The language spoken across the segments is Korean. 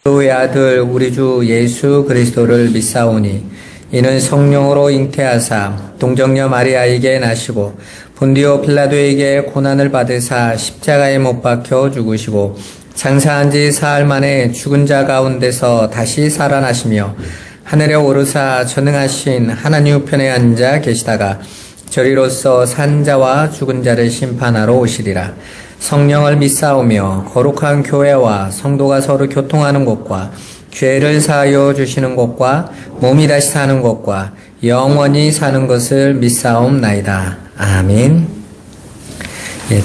그의 아들 우리 주 예수 그리스도를 믿사오니 이는 성령으로 잉태하사 동정녀 마리아에게 나시고 본디오 빌라도에게 고난을 받으사 십자가에 못 박혀 죽으시고 장사한 지 사흘 만에 죽은 자 가운데서 다시 살아나시며 하늘에 오르사 전능하신 하나님 우편에 앉아 계시다가 저리로서 산 자와 죽은 자를 심판하러 오시리라. 성령을 믿사오며 거룩한 교회와 성도가 서로 교통하는 것과 죄를 사하여 주시는 것과 몸이 다시 사는 것과 영원히 사는 것을 믿사옵나이다. 아멘.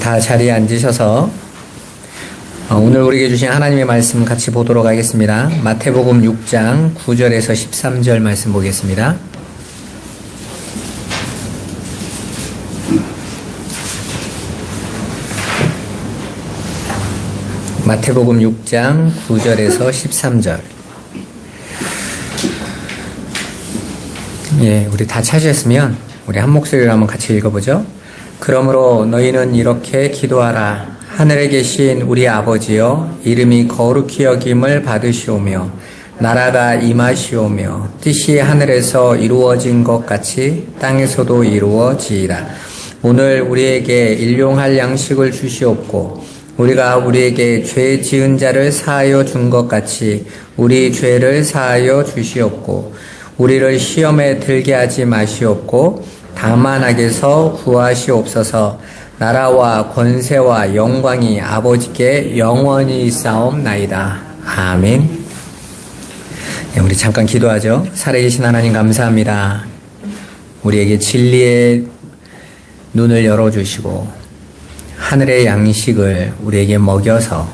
다 자리에 앉으셔서 오늘 우리에게 주신 하나님의 말씀 같이 보도록 하겠습니다. 마태복음 6장 9절에서 13절 말씀 보겠습니다. 마태복음 6장 9절에서 13절. 우리 다 찾으셨으면 우리 한 목소리로 한번 같이 읽어보죠. 그러므로 너희는 이렇게 기도하라. 하늘에 계신 우리 아버지여, 이름이 거룩히 여김을 받으시오며 나라가 임하시오며 뜻이 하늘에서 이루어진 것 같이 땅에서도 이루어지이라. 오늘 우리에게 일용할 양식을 주시옵고 우리가 우리에게 죄 지은 자를 사하여 준 것 같이 우리 죄를 사하여 주시옵고 우리를 시험에 들게 하지 마시옵고 다만 악에서 구하시옵소서. 나라와 권세와 영광이 아버지께 영원히 있사옵나이다. 아멘. 우리 잠깐 기도하죠. 살아계신 하나님 감사합니다. 우리에게 진리의 눈을 열어주시고 하늘의 양식을 우리에게 먹여서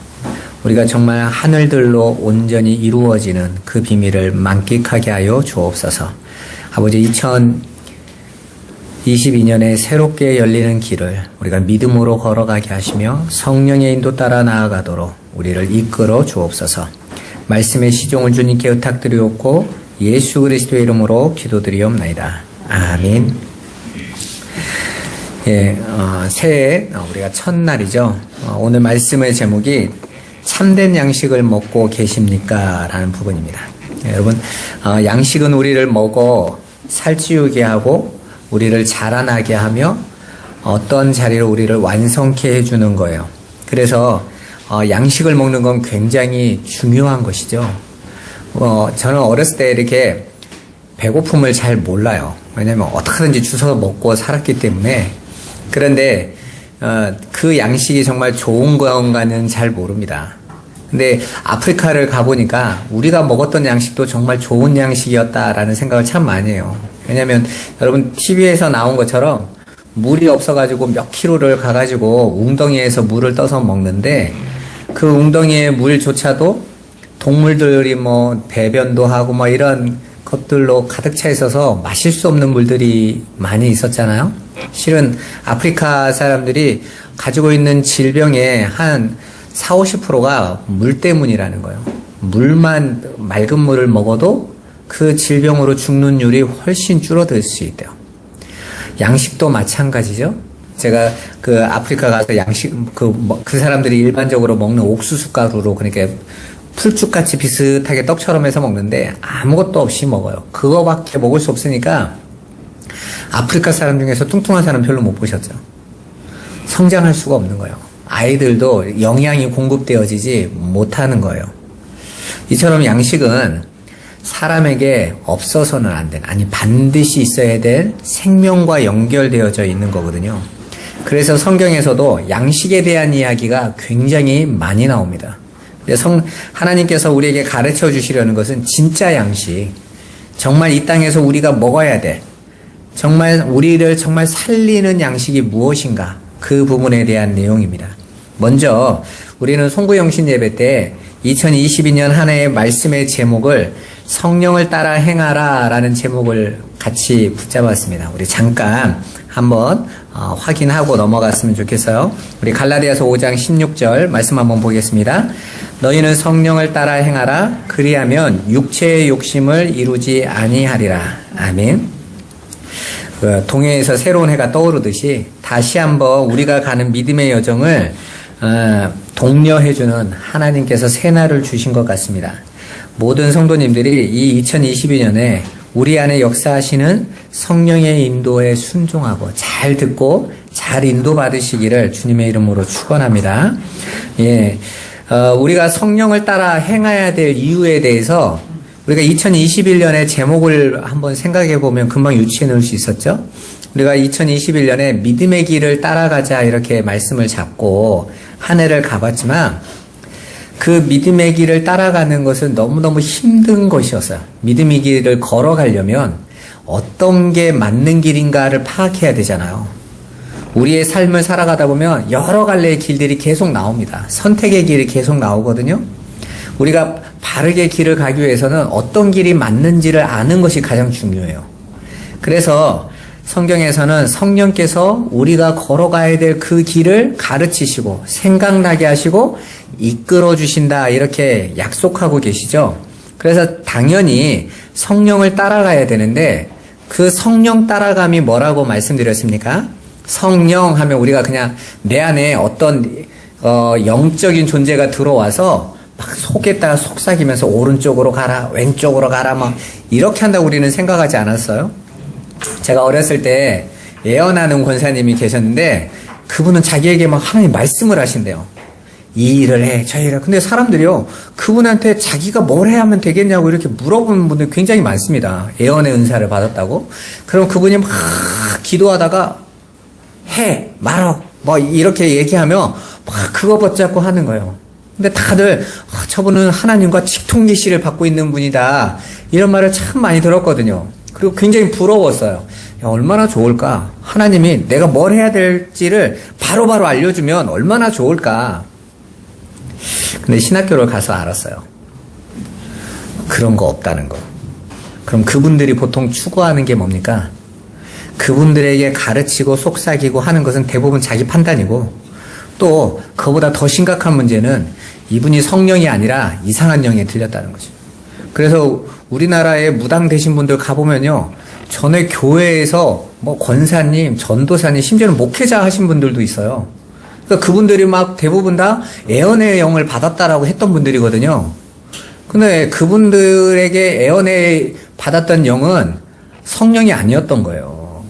우리가 정말 하늘들로 온전히 이루어지는 그 비밀을 만끽하게 하여 주옵소서. 아버지, 2022년에 새롭게 열리는 길을 우리가 믿음으로 걸어가게 하시며 성령의 인도 따라 나아가도록 우리를 이끌어 주옵소서. 말씀의 시종을 주님께 의탁드리옵고 예수 그리스도의 이름으로 기도드리옵나이다. 아멘. 새해 우리가 첫날이죠. 오늘 말씀의 제목이 참된 양식을 먹고 계십니까? 라는 부분입니다. 여러분, 양식은 우리를 먹어 살찌우게 하고 우리를 자라나게 하며 어떤 자리로 우리를 완성케 해주는 거예요. 그래서 양식을 먹는 건 굉장히 중요한 것이죠. 저는 어렸을 때 이렇게 배고픔을 잘 몰라요. 왜냐하면 어떻게든지 주워 먹고 살았기 때문에. 그런데 그 양식이 정말 좋은 건가는 잘 모릅니다. 근데 아프리카를 가보니까 우리가 먹었던 양식도 정말 좋은 양식이었다라는 생각을 참 많이 해요. 왜냐면 여러분 TV에서 나온 것처럼 물이 없어가지고 몇 킬로를 가가지고 웅덩이에서 물을 떠서 먹는데 그 웅덩이의 물조차도 동물들이 배변도 하고 이런 것들로 가득 차 있어서 마실 수 없는 물들이 많이 있었잖아요. 실은 아프리카 사람들이 가지고 있는 질병의 한 40~50%가 물 때문이라는 거예요. 맑은 물을 먹어도 그 질병으로 죽는 율이 훨씬 줄어들 수 있대요. 양식도 마찬가지죠. 제가 그 아프리카 가서 양식, 그 사람들이 일반적으로 먹는 옥수수 가루로 그러니까 풀죽같이 비슷하게 떡처럼 해서 먹는데 아무것도 없이 먹어요. 그거밖에 먹을 수 없으니까 아프리카 사람 중에서 뚱뚱한 사람 별로 못 보셨죠. 성장할 수가 없는 거예요. 아이들도 영양이 공급되어지지 못하는 거예요. 이처럼 양식은 사람에게 없어서는 안 되는, 아니 반드시 있어야 될 생명과 연결되어져 있는 거거든요. 그래서 성경에서도 양식에 대한 이야기가 굉장히 많이 나옵니다. 하나님께서 우리에게 가르쳐 주시려는 것은 진짜 양식, 정말 이 땅에서 우리가 먹어야 될, 정말 우리를 정말 살리는 양식이 무엇인가, 그 부분에 대한 내용입니다. 먼저 우리는 송구영신 예배 때 2022년 한 해의 말씀의 제목을 성령을 따라 행하라 라는 제목을 같이 붙잡았습니다. 우리 잠깐 한번 확인하고 넘어갔으면 좋겠어요. 우리 갈라디아서 5장 16절 말씀 한번 보겠습니다. 너희는 성령을 따라 행하라. 그리하면 육체의 욕심을 이루지 아니하리라. 아멘. 동해에서 새로운 해가 떠오르듯이 다시 한번 우리가 가는 믿음의 여정을 독려해주는 하나님께서 새날을 주신 것 같습니다. 모든 성도님들이 이 2022년에 우리 안에 역사하시는 성령의 인도에 순종하고 잘 듣고 잘 인도받으시기를 주님의 이름으로 축원합니다. 예, 우리가 성령을 따라 행해야 될 이유에 대해서 우리가 2021년의 제목을 한번 생각해 보면 금방 유추해 놓을 수 있었죠. 우리가 2021년에 믿음의 길을 따라가자 이렇게 말씀을 잡고 한 해를 가봤지만 그 믿음의 길을 따라가는 것은 너무너무 힘든 것이었어요. 믿음의 길을 걸어가려면 어떤 게 맞는 길인가를 파악해야 되잖아요. 우리의 삶을 살아가다 보면 여러 갈래의 길들이 계속 나옵니다. 선택의 길이 계속 나오거든요. 우리가 바르게 길을 가기 위해서는 어떤 길이 맞는지를 아는 것이 가장 중요해요. 그래서 성경에서는 성령께서 우리가 걸어가야 될 그 길을 가르치시고 생각나게 하시고 이끌어 주신다 이렇게 약속하고 계시죠. 그래서 당연히 성령을 따라가야 되는데 그 성령 따라감이 뭐라고 말씀드렸습니까? 성령 하면 우리가 그냥 내 안에 어떤 영적인 존재가 들어와서 막 속에다가 속삭이면서 오른쪽으로 가라 왼쪽으로 가라 막 이렇게 한다고 우리는 생각하지 않았어요? 제가 어렸을 때 예언하는 권사님이 계셨는데 그분은 자기에게 막 하나님 말씀을 하신대요. 이 일을 해, 저 일을 해. 근데 사람들이요, 그분한테 자기가 뭘 해야 하면 되겠냐고 이렇게 물어보는 분들 굉장히 많습니다. 예언의 은사를 받았다고. 그럼 그분이 막 기도하다가 해, 말어, 뭐 이렇게 얘기하면 막 그거 붙잡고 하는 거예요. 근데 다들 저분은 하나님과 직통계시를 받고 있는 분이다. 이런 말을 참 많이 들었거든요. 그리고 굉장히 부러웠어요. 야, 얼마나 좋을까? 하나님이 내가 뭘 해야 될지를 바로바로 알려주면 얼마나 좋을까? 근데 신학교를 가서 알았어요. 그런 거 없다는 거. 그럼 그분들이 보통 추구하는 게 뭡니까? 그분들에게 가르치고 속삭이고 하는 것은 대부분 자기 판단이고 또 그보다 더 심각한 문제는 이분이 성령이 아니라 이상한 영에 들렸다는 거죠. 그래서 우리나라에 무당 되신 분들 가보면요. 전에 교회에서 뭐 권사님, 전도사님, 심지어는 목회자 하신 분들도 있어요. 그러니까 그분들이 막 대부분 다 예언의 영을 받았다라고 했던 분들이거든요. 근데 그분들에게 예언의 받았던 영은 성령이 아니었던 거예요.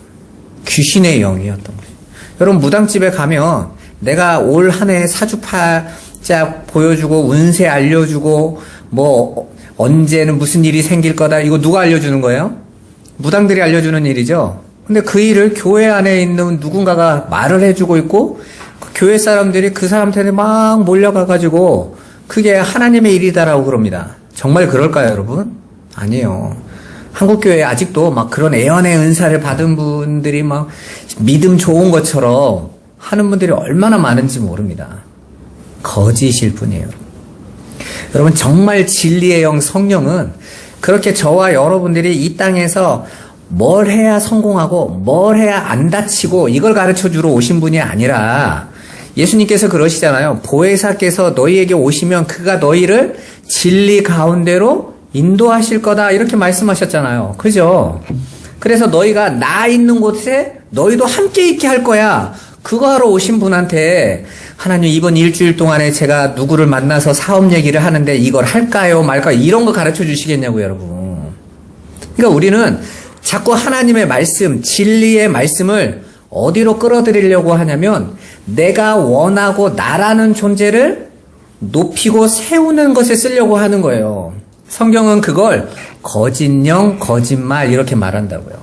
귀신의 영이었던 거예요. 여러분 무당집에 가면 내가 올 한 해 사주팔자 보여주고 운세 알려주고 뭐 언제는 무슨 일이 생길 거다. 이거 누가 알려주는 거예요? 무당들이 알려주는 일이죠. 근데 그 일을 교회 안에 있는 누군가가 말을 해주고 있고 그 교회 사람들이 그 사람한테 막 몰려가가지고 그게 하나님의 일이다라고 그럽니다. 정말 그럴까요, 여러분? 아니에요. 한국교회에 아직도 막 그런 예언의 은사를 받은 분들이 막 믿음 좋은 것처럼 하는 분들이 얼마나 많은지 모릅니다. 거짓일 뿐이에요. 여러분 정말 진리의 영 성령은 그렇게 저와 여러분들이 이 땅에서 뭘 해야 성공하고 뭘 해야 안 다치고 이걸 가르쳐주러 오신 분이 아니라 예수님께서 그러시잖아요. 보혜사께서 너희에게 오시면 그가 너희를 진리 가운데로 인도하실 거다 이렇게 말씀하셨잖아요. 그죠? 그래서 너희가 나 있는 곳에 너희도 함께 있게 할 거야. 그거 하러 오신 분한테 하나님 이번 일주일 동안에 제가 누구를 만나서 사업 얘기를 하는데 이걸 할까요 말까요 이런 거 가르쳐 주시겠냐고요 여러분. 그러니까 우리는 자꾸 하나님의 말씀 진리의 말씀을 어디로 끌어들이려고 하냐면 내가 원하고 나라는 존재를 높이고 세우는 것에 쓰려고 하는 거예요. 성경은 그걸 거짓령 거짓말 이렇게 말한다고요.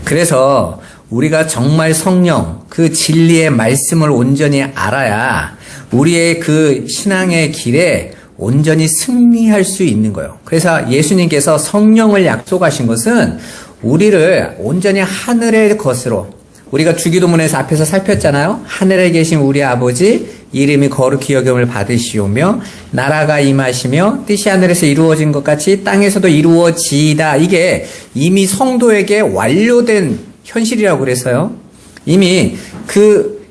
그래서 우리가 정말 성령, 그 진리의 말씀을 온전히 알아야 우리의 그 신앙의 길에 온전히 승리할 수 있는 거예요. 그래서 예수님께서 성령을 약속하신 것은 우리를 온전히 하늘의 것으로 우리가 주기도문에서 앞에서 살폈잖아요. 하늘에 계신 우리 아버지 이름이 거룩히 여김을 받으시오며 나라가 임하시며 뜻이 하늘에서 이루어진 것 같이 땅에서도 이루어지이다. 이게 이미 성도에게 완료된 현실이라고 그랬어요. 이미 그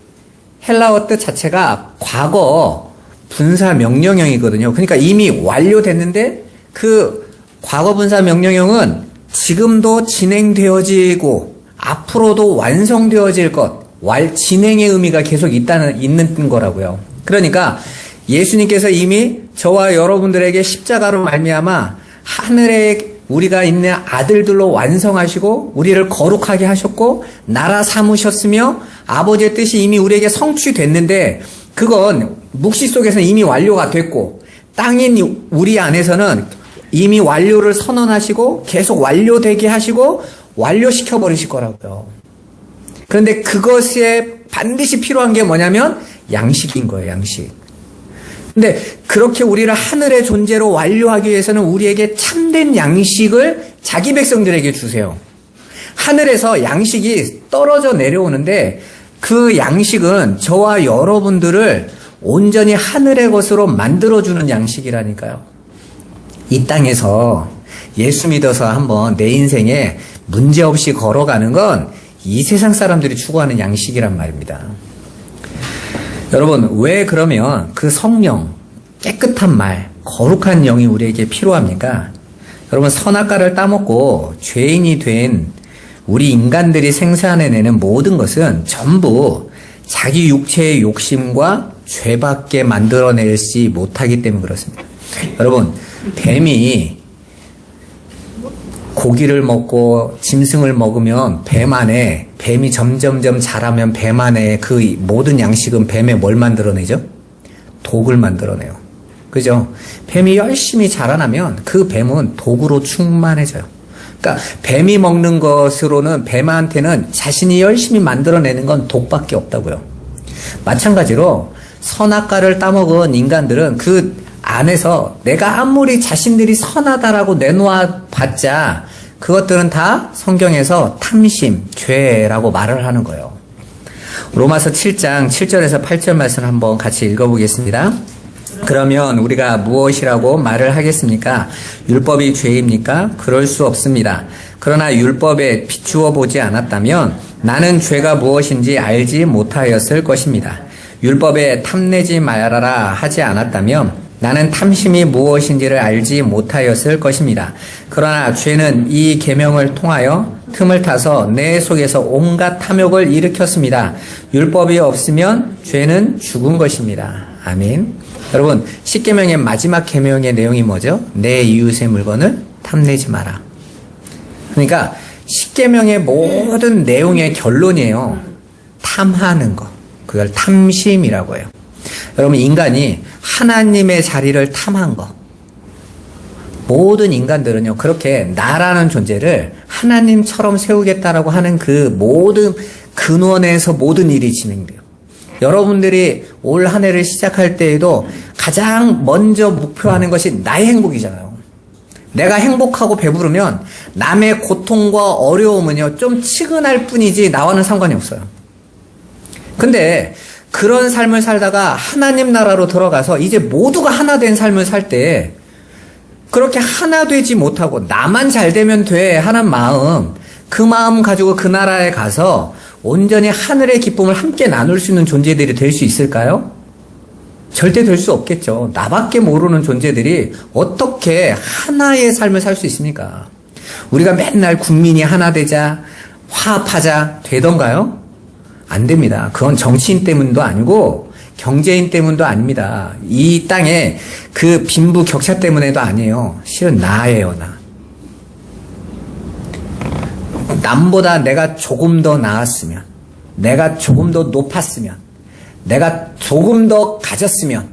헬라어 뜻 자체가 과거 분사 명령형이거든요. 그러니까 이미 완료됐는데 그 과거 분사 명령형은 지금도 진행되어지고 앞으로도 완성되어질 것, 진행의 의미가 계속 있는 거라고요. 그러니까 예수님께서 이미 저와 여러분들에게 십자가로 말미암아 하늘에 우리가 있는 아들들로 완성하시고 우리를 거룩하게 하셨고 나라 삼으셨으며 아버지의 뜻이 이미 우리에게 성취됐는데 그건 묵시 속에서는 이미 완료가 됐고 땅인 우리 안에서는 이미 완료를 선언하시고 계속 완료되게 하시고 완료시켜 버리실 거라고요. 그런데 그것에 반드시 필요한 게 뭐냐면 양식인 거예요. 양식. 근데 그렇게 우리를 하늘의 존재로 완료하기 위해서는 우리에게 참된 양식을 자기 백성들에게 주세요. 하늘에서 양식이 떨어져 내려오는데 그 양식은 저와 여러분들을 온전히 하늘의 것으로 만들어주는 양식이라니까요. 이 땅에서 예수 믿어서 한번 내 인생에 문제없이 걸어가는 건 이 세상 사람들이 추구하는 양식이란 말입니다. 여러분, 왜 그러면 그 성령, 깨끗한 말, 거룩한 영이 우리에게 필요합니까? 여러분, 선악과를 따먹고 죄인이 된 우리 인간들이 생산해내는 모든 것은 전부 자기 육체의 욕심과 죄밖에 만들어내지 못하기 때문에 그렇습니다. 여러분, 뱀이 고기를 먹고 짐승을 먹으면 뱀이 점점점 자라면 뱀 안에 그 모든 양식은 뱀에 뭘 만들어내죠? 독을 만들어내요. 그죠? 뱀이 열심히 자라나면 그 뱀은 독으로 충만해져요. 그러니까 뱀이 먹는 것으로는 뱀한테는 자신이 열심히 만들어내는 건 독밖에 없다고요. 마찬가지로 선악과를 따먹은 인간들은 그 안에서 내가 아무리 자신들이 선하다라고 내놓아 봤자 그것들은 다 성경에서 탐심, 죄라고 말을 하는 거예요. 로마서 7장 7절에서 8절 말씀 한번 같이 읽어보겠습니다. 그러면 우리가 무엇이라고 말을 하겠습니까? 율법이 죄입니까? 그럴 수 없습니다. 그러나 율법에 비추어 보지 않았다면 나는 죄가 무엇인지 알지 못하였을 것입니다. 율법에 탐내지 말아라 하지 않았다면 나는 탐심이 무엇인지를 알지 못하였을 것입니다. 그러나 죄는 이 계명을 통하여 틈을 타서 내 속에서 온갖 탐욕을 일으켰습니다. 율법이 없으면 죄는 죽은 것입니다. 아멘. 여러분, 십계명의 마지막 계명의 내용이 뭐죠? 내 이웃의 물건을 탐내지 마라. 그러니까 십계명의 모든 내용의 결론이에요. 탐하는 것. 그걸 탐심이라고 해요. 여러분, 인간이 하나님의 자리를 탐한 것. 모든 인간들은요, 그렇게 나라는 존재를 하나님처럼 세우겠다라고 하는 그 모든 근원에서 모든 일이 진행돼요. 여러분들이 올 한 해를 시작할 때에도 가장 먼저 목표하는 것이 나의 행복이잖아요. 내가 행복하고 배부르면 남의 고통과 어려움은요, 좀 치근할 뿐이지 나와는 상관이 없어요. 근데 그런 삶을 살다가 하나님 나라로 들어가서 이제 모두가 하나 된 삶을 살 때 그렇게 하나 되지 못하고 나만 잘 되면 돼 하는 마음, 그 마음 가지고 그 나라에 가서 온전히 하늘의 기쁨을 함께 나눌 수 있는 존재들이 될 수 있을까요? 절대 될 수 없겠죠. 나밖에 모르는 존재들이 어떻게 하나의 삶을 살 수 있습니까? 우리가 맨날 국민이 하나 되자, 화합하자 되던가요? 안 됩니다. 그건 정치인 때문도 아니고 경제인 때문도 아닙니다. 이 땅에 그 빈부격차 때문에도 아니에요. 실은 나예요, 나. 남보다 내가 조금 더 나았으면, 내가 조금 더 높았으면, 내가 조금 더 가졌으면,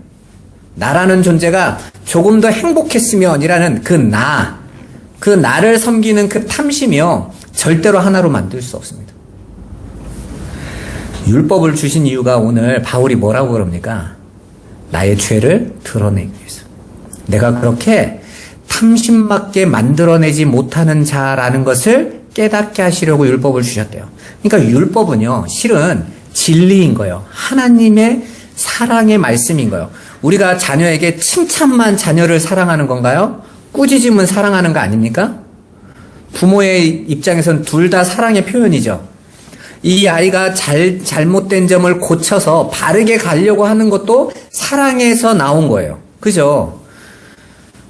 나라는 존재가 조금 더 행복했으면 이라는 그 나를 섬기는 그 탐심이요, 절대로 하나로 만들 수 없습니다. 율법을 주신 이유가 오늘 바울이 뭐라고 그럽니까? 나의 죄를 드러내기 위해서. 내가 그렇게 탐심밖에 만들어내지 못하는 자라는 것을 깨닫게 하시려고 율법을 주셨대요. 그러니까 율법은요, 실은 진리인 거예요. 하나님의 사랑의 말씀인 거예요. 우리가 자녀에게 칭찬만 자녀를 사랑하는 건가요? 꾸짖음은 사랑하는 거 아닙니까? 부모의 입장에선 둘 다 사랑의 표현이죠. 이 아이가 잘못된 점을 고쳐서 바르게 가려고 하는 것도 사랑에서 나온 거예요. 그죠?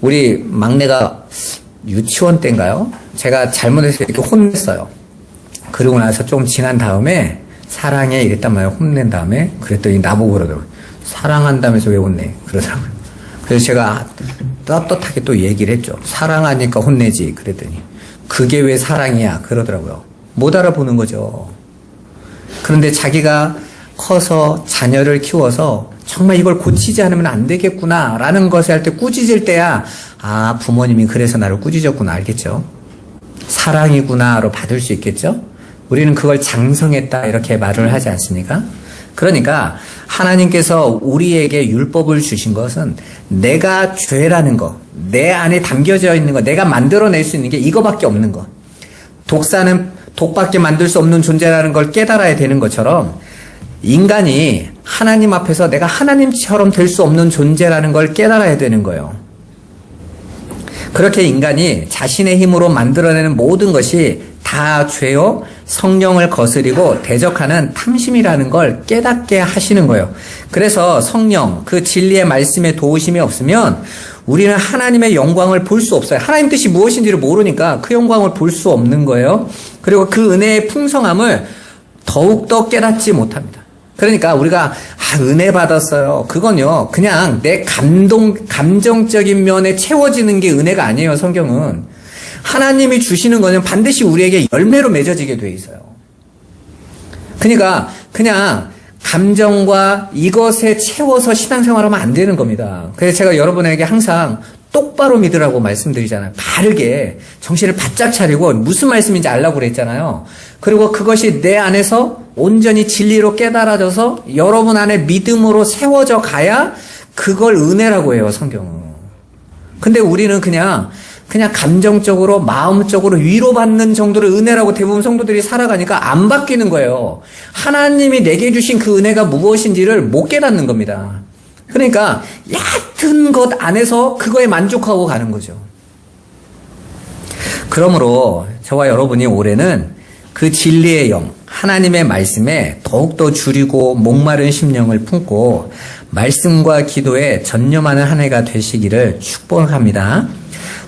우리 막내가 유치원 때인가요? 제가 잘못해서 이렇게 혼냈어요. 그러고 나서 좀 지난 다음에 사랑해 이랬단 말이에요. 혼낸 다음에. 그랬더니 나보고 그러더라고요. 사랑한다면서 왜 혼내? 그러더라고요. 그래서 제가 떳떳하게 또 얘기를 했죠. 사랑하니까 혼내지. 그랬더니 그게 왜 사랑이야? 그러더라고요. 못 알아보는 거죠. 그런데 자기가 커서 자녀를 키워서 정말 이걸 고치지 않으면 안 되겠구나 라는 것을 할 때 꾸짖을 때야 아 부모님이 그래서 나를 꾸짖었구나 알겠죠. 사랑이구나로 받을 수 있겠죠. 우리는 그걸 장성했다 이렇게 말을 하지 않습니까? 그러니까 하나님께서 우리에게 율법을 주신 것은 내가 죄라는 거, 내 안에 담겨져 있는 거, 내가 만들어낼 수 있는 게 이거밖에 없는 거. 독사는 독밖에 만들 수 없는 존재라는 걸 깨달아야 되는 것처럼 인간이 하나님 앞에서 내가 하나님처럼 될 수 없는 존재라는 걸 깨달아야 되는 거예요. 그렇게 인간이 자신의 힘으로 만들어내는 모든 것이 다 죄요, 성령을 거스리고 대적하는 탐심이라는 걸 깨닫게 하시는 거예요. 그래서 성령, 그 진리의 말씀에 도우심이 없으면 우리는 하나님의 영광을 볼 수 없어요. 하나님 뜻이 무엇인지를 모르니까 그 영광을 볼 수 없는 거예요. 그리고 그 은혜의 풍성함을 더욱더 깨닫지 못합니다. 그러니까 우리가 은혜 받았어요. 그건요 그냥 내 감정적인 면에 채워지는 게 은혜가 아니에요. 성경은 하나님이 주시는 거는 반드시 우리에게 열매로 맺어지게 돼 있어요. 그러니까 그냥 감정과 이것에 채워서 신앙생활하면 안 되는 겁니다. 그래서 제가 여러분에게 항상 똑바로 믿으라고 말씀드리잖아요. 바르게 정신을 바짝 차리고 무슨 말씀인지 알라고 그랬잖아요. 그리고 그것이 내 안에서 온전히 진리로 깨달아져서 여러분 안에 믿음으로 세워져 가야 그걸 은혜라고 해요, 성경은. 근데 우리는 그냥 감정적으로 마음적으로 위로받는 정도로 은혜라고 대부분 성도들이 살아가니까 안 바뀌는 거예요. 하나님이 내게 주신 그 은혜가 무엇인지를 못 깨닫는 겁니다. 그러니까 얕은 것 안에서 그거에 만족하고 가는 거죠. 그러므로 저와 여러분이 올해는 그 진리의 영, 하나님의 말씀에 더욱더 줄이고 목마른 심령을 품고 말씀과 기도에 전념하는 한 해가 되시기를 축복합니다.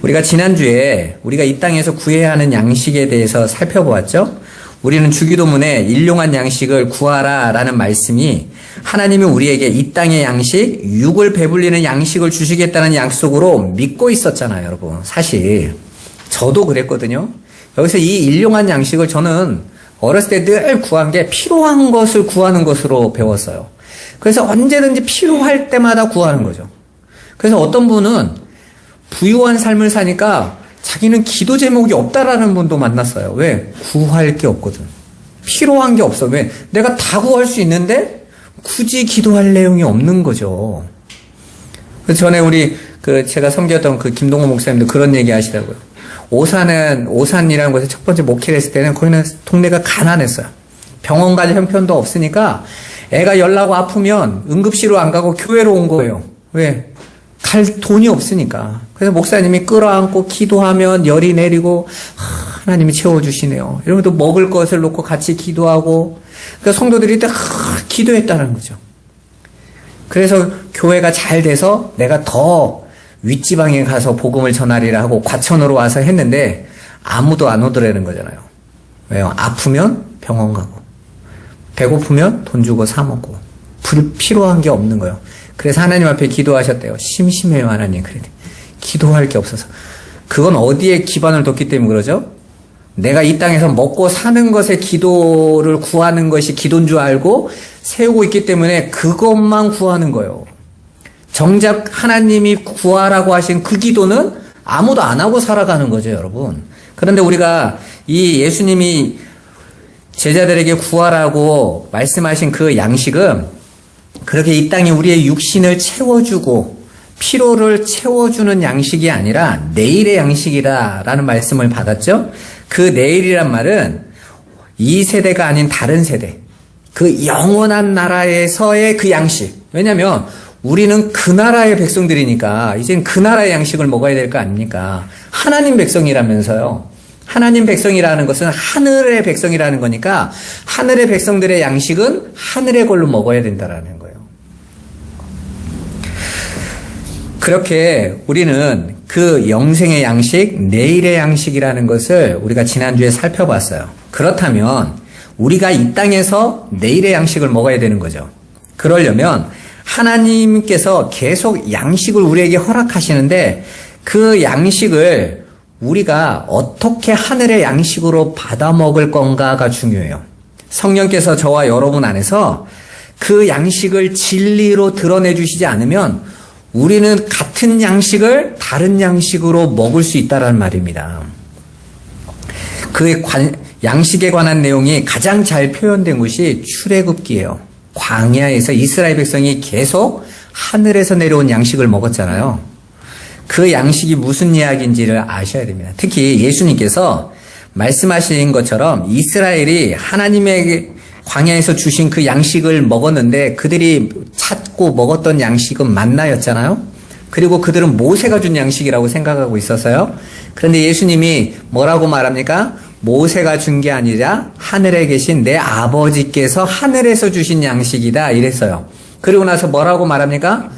우리가 지난주에 우리가 이 땅에서 구해야 하는 양식에 대해서 살펴보았죠. 우리는 주기도문에 일용할 양식을 구하라 라는 말씀이 하나님이 우리에게 이 땅의 양식, 육을 배불리는 양식을 주시겠다는 약속으로 믿고 있었잖아요, 여러분. 사실 저도 그랬거든요. 여기서 이 일용할 양식을 저는 어렸을 때 늘 구한 게 필요한 것을 구하는 것으로 배웠어요. 그래서 언제든지 필요할 때마다 구하는 거죠. 그래서 어떤 분은 부유한 삶을 사니까 자기는 기도 제목이 없다라는 분도 만났어요. 왜? 구할 게 없거든. 필요한 게 없어. 왜? 내가 다 구할 수 있는데 굳이 기도할 내용이 없는 거죠. 그래서 전에 제가 섬겼던 그 김동호 목사님도 그런 얘기 하시더라고요. 오산이라는 곳에 첫 번째 목회를 했을 때는 거기는 동네가 가난했어요. 병원 갈 형편도 없으니까 애가 열나고 아프면 응급실로 안 가고 교회로 온 거예요. 왜? 갈 돈이 없으니까. 그래서 목사님이 끌어안고 기도하면 열이 내리고 하나님이 채워주시네요. 이러면서 먹을 것을 놓고 같이 기도하고 그러니까 성도들이 다 기도했다는 거죠. 그래서 교회가 잘 돼서 내가 더 윗지방에 가서 복음을 전하리라 하고 과천으로 와서 했는데 아무도 안 오더라는 거잖아요. 왜요? 아프면 병원 가고 배고프면 돈 주고 사 먹고 불필요한 게 없는 거예요. 그래서 하나님 앞에 기도하셨대요. 심심해요, 하나님. 그래. 기도할 게 없어서. 그건 어디에 기반을 뒀기 때문에 그러죠? 내가 이 땅에서 먹고 사는 것에 기도를 구하는 것이 기도인 줄 알고 세우고 있기 때문에 그것만 구하는 거예요. 정작 하나님이 구하라고 하신 그 기도는 아무도 안 하고 살아가는 거죠, 여러분. 그런데 우리가 이 예수님이 제자들에게 구하라고 말씀하신 그 양식은 그렇게 이 땅에 우리의 육신을 채워주고 피로를 채워주는 양식이 아니라 내일의 양식이다라는 말씀을 받았죠. 그 내일이란 말은 이 세대가 아닌 다른 세대, 그 영원한 나라에서의 그 양식. 왜냐하면 우리는 그 나라의 백성들이니까 이젠 그 나라의 양식을 먹어야 될 거 아닙니까? 하나님 백성이라면서요. 하나님 백성이라는 것은 하늘의 백성이라는 거니까 하늘의 백성들의 양식은 하늘의 걸로 먹어야 된다라는 거예요. 그렇게 우리는 그 영생의 양식, 내일의 양식이라는 것을 우리가 지난주에 살펴봤어요. 그렇다면 우리가 이 땅에서 내일의 양식을 먹어야 되는 거죠. 그러려면 하나님께서 계속 양식을 우리에게 허락하시는데 그 양식을 우리가 어떻게 하늘의 양식으로 받아 먹을 건가가 중요해요. 성령께서 저와 여러분 안에서 그 양식을 진리로 드러내 주시지 않으면 우리는 같은 양식을 다른 양식으로 먹을 수 있다는 말입니다. 그 양식에 관한 내용이 가장 잘 표현된 것이 출애굽기예요. 광야에서 이스라엘 백성이 계속 하늘에서 내려온 양식을 먹었잖아요. 그 양식이 무슨 이야기인지를 아셔야 됩니다. 특히 예수님께서 말씀하신 것처럼 이스라엘이 하나님의 광야에서 주신 그 양식을 먹었는데 그들이 찾고 먹었던 양식은 만나였잖아요. 그리고 그들은 모세가 준 양식이라고 생각하고 있었어요. 그런데 예수님이 뭐라고 말합니까? 모세가 준 게 아니라 하늘에 계신 내 아버지께서 하늘에서 주신 양식이다 이랬어요. 그리고 나서 뭐라고 말합니까?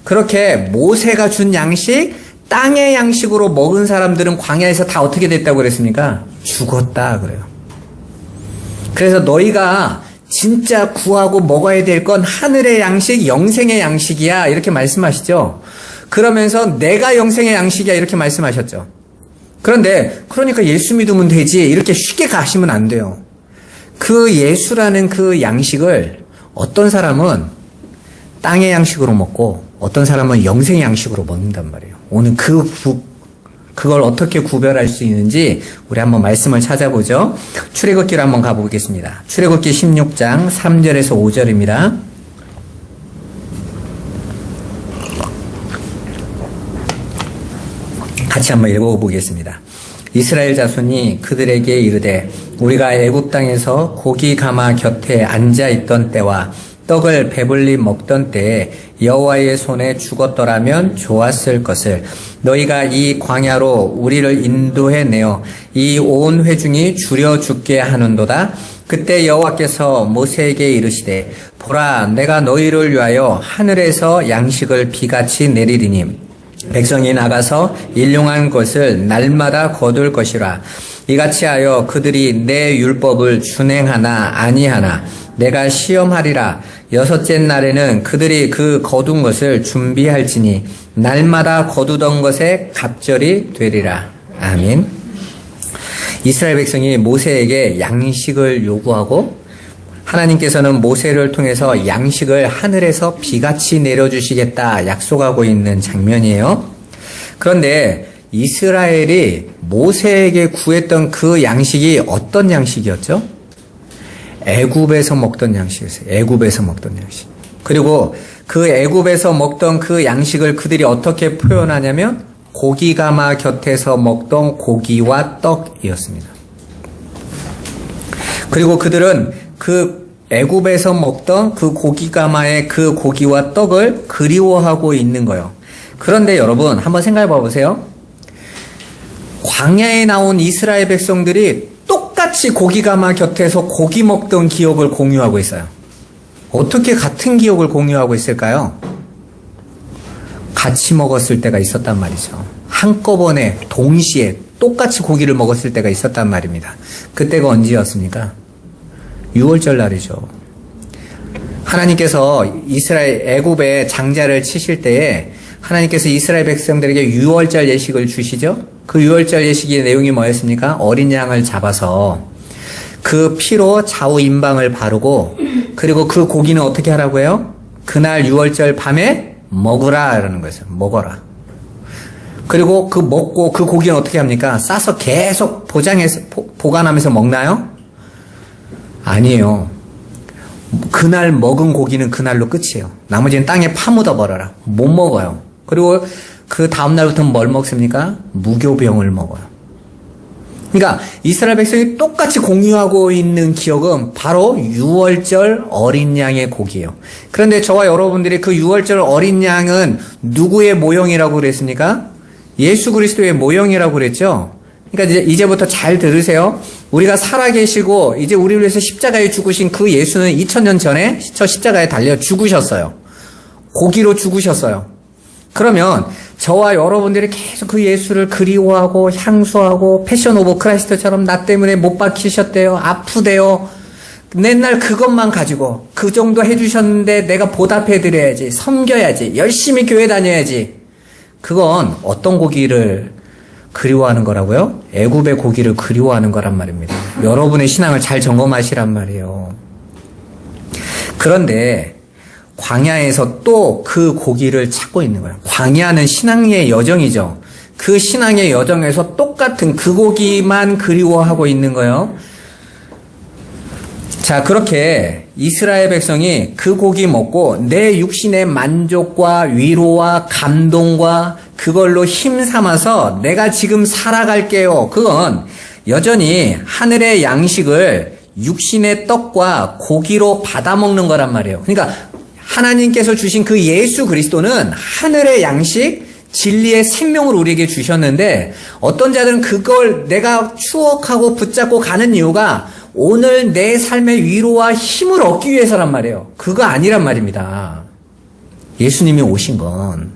그렇게 모세가 준 양식, 땅의 양식으로 먹은 사람들은 광야에서 다 어떻게 됐다고 그랬습니까? 죽었다 그래요. 그래서 너희가 진짜 구하고 먹어야 될 건 하늘의 양식, 영생의 양식이야 이렇게 말씀하시죠. 그러면서 내가 영생의 양식이야 이렇게 말씀하셨죠. 그런데 그러니까 예수 믿으면 되지 이렇게 쉽게 가시면 안 돼요. 그 예수라는 그 양식을 어떤 사람은 땅의 양식으로 먹고 어떤 사람은 영생의 양식으로 먹는단 말이에요. 오늘 그걸 어떻게 구별할 수 있는지 우리 한번 말씀을 찾아보죠. 출애굽기로 한번 가보겠습니다. 출애굽기 16장 3절에서 5절입니다. 같이 한번 읽어보겠습니다. 이스라엘 자손이 그들에게 이르되 우리가 애굽 땅에서 고기 가마 곁에 앉아있던 때와 떡을 배불리 먹던 때에 여호와의 손에 죽었더라면 좋았을 것을 너희가 이 광야로 우리를 인도해내어 이 온 회중이 줄여 죽게 하는도다. 그때 여호와께서 모세에게 이르시되 보라 내가 너희를 위하여 하늘에서 양식을 비같이 내리리니 백성이 나가서 일용한 것을 날마다 거둘 것이라. 이같이 하여 그들이 내 율법을 준행하나 아니하나 내가 시험하리라. 여섯째 날에는 그들이 그 거둔 것을 준비할지니 날마다 거두던 것에 갑절이 되리라. 아멘. 이스라엘 백성이 모세에게 양식을 요구하고 하나님께서는 모세를 통해서 양식을 하늘에서 비같이 내려주시겠다 약속하고 있는 장면이에요. 그런데 이스라엘이 모세에게 구했던 그 양식이 어떤 양식이었죠? 애굽에서 먹던 양식이었어요. 애굽에서 먹던 양식. 그리고 그 애굽에서 먹던 그 양식을 그들이 어떻게 표현하냐면 고기 가마 곁에서 먹던 고기와 떡이었습니다. 그리고 그들은 그 애굽에서 먹던 그 고기 가마의 그 고기와 떡을 그리워하고 있는 거예요. 그런데 여러분 한번 생각해 보세요. 광야에 나온 이스라엘 백성들이 똑같이 고기 가마 곁에서 고기 먹던 기억을 공유하고 있어요. 어떻게 같은 기억을 공유하고 있을까요? 같이 먹었을 때가 있었단 말이죠. 한꺼번에 동시에 똑같이 고기를 먹었을 때가 있었단 말입니다. 그때가 언제였습니까? 6월절 날이죠. 하나님께서 이스라엘 애굽에 장자를 치실 때에 하나님께서 이스라엘 백성들에게 6월절 예식을 주시죠. 그 6월절 예식의 내용이 뭐였습니까? 어린 양을 잡아서 그 피로 좌우 임방을 바르고 그리고 그 고기는 어떻게 하라고 해요? 그날 6월절 밤에 먹으라 이러는 거였어요. 먹어라. 그리고 그 먹고 그 고기는 어떻게 합니까? 싸서 계속 포장해서 보관하면서 먹나요? 아니에요. 그날 먹은 고기는 그날로 끝이에요. 나머지는 땅에 파묻어 버려라. 못 먹어요. 그리고 그 다음날부터는 뭘 먹습니까? 무교병을 먹어요. 그러니까 이스라엘 백성이 똑같이 공유하고 있는 기억은 바로 6월절 어린 양의 고기예요. 그런데 저와 여러분들이 그 6월절 어린 양은 누구의 모형이라고 그랬습니까? 예수 그리스도의 모형이라고 그랬죠. 그러니까 이제부터 잘 들으세요. 우리가 살아계시고 이제 우리를 위해서 십자가에 죽으신 그 예수는 2000년 전에 저 십자가에 달려 죽으셨어요. 고기로 죽으셨어요. 그러면 저와 여러분들이 계속 그 예수를 그리워하고 향수하고 패션 오브 크라이스트처럼 나 때문에 못 박히셨대요. 아프대요. 맨날 그것만 가지고 그 정도 해주셨는데 내가 보답해드려야지, 섬겨야지, 열심히 교회 다녀야지. 그건 어떤 고기를 그리워하는 거라고요? 애굽의 고기를 그리워하는 거란 말입니다. 여러분의 신앙을 잘 점검하시란 말이에요. 그런데 광야에서 또 그 고기를 찾고 있는 거예요. 광야는 신앙의 여정이죠. 그 신앙의 여정에서 똑같은 그 고기만 그리워하고 있는 거예요. 자, 그렇게 이스라엘 백성이 그 고기 먹고 내 육신의 만족과 위로와 감동과 그걸로 힘 삼아서 내가 지금 살아갈게요. 그건 여전히 하늘의 양식을 육신의 떡과 고기로 받아먹는 거란 말이에요. 그러니까 하나님께서 주신 그 예수 그리스도는 하늘의 양식, 진리의 생명을 우리에게 주셨는데 어떤 자들은 그걸 내가 추억하고 붙잡고 가는 이유가 오늘 내 삶의 위로와 힘을 얻기 위해서란 말이에요. 그거 아니란 말입니다. 예수님이 오신 건.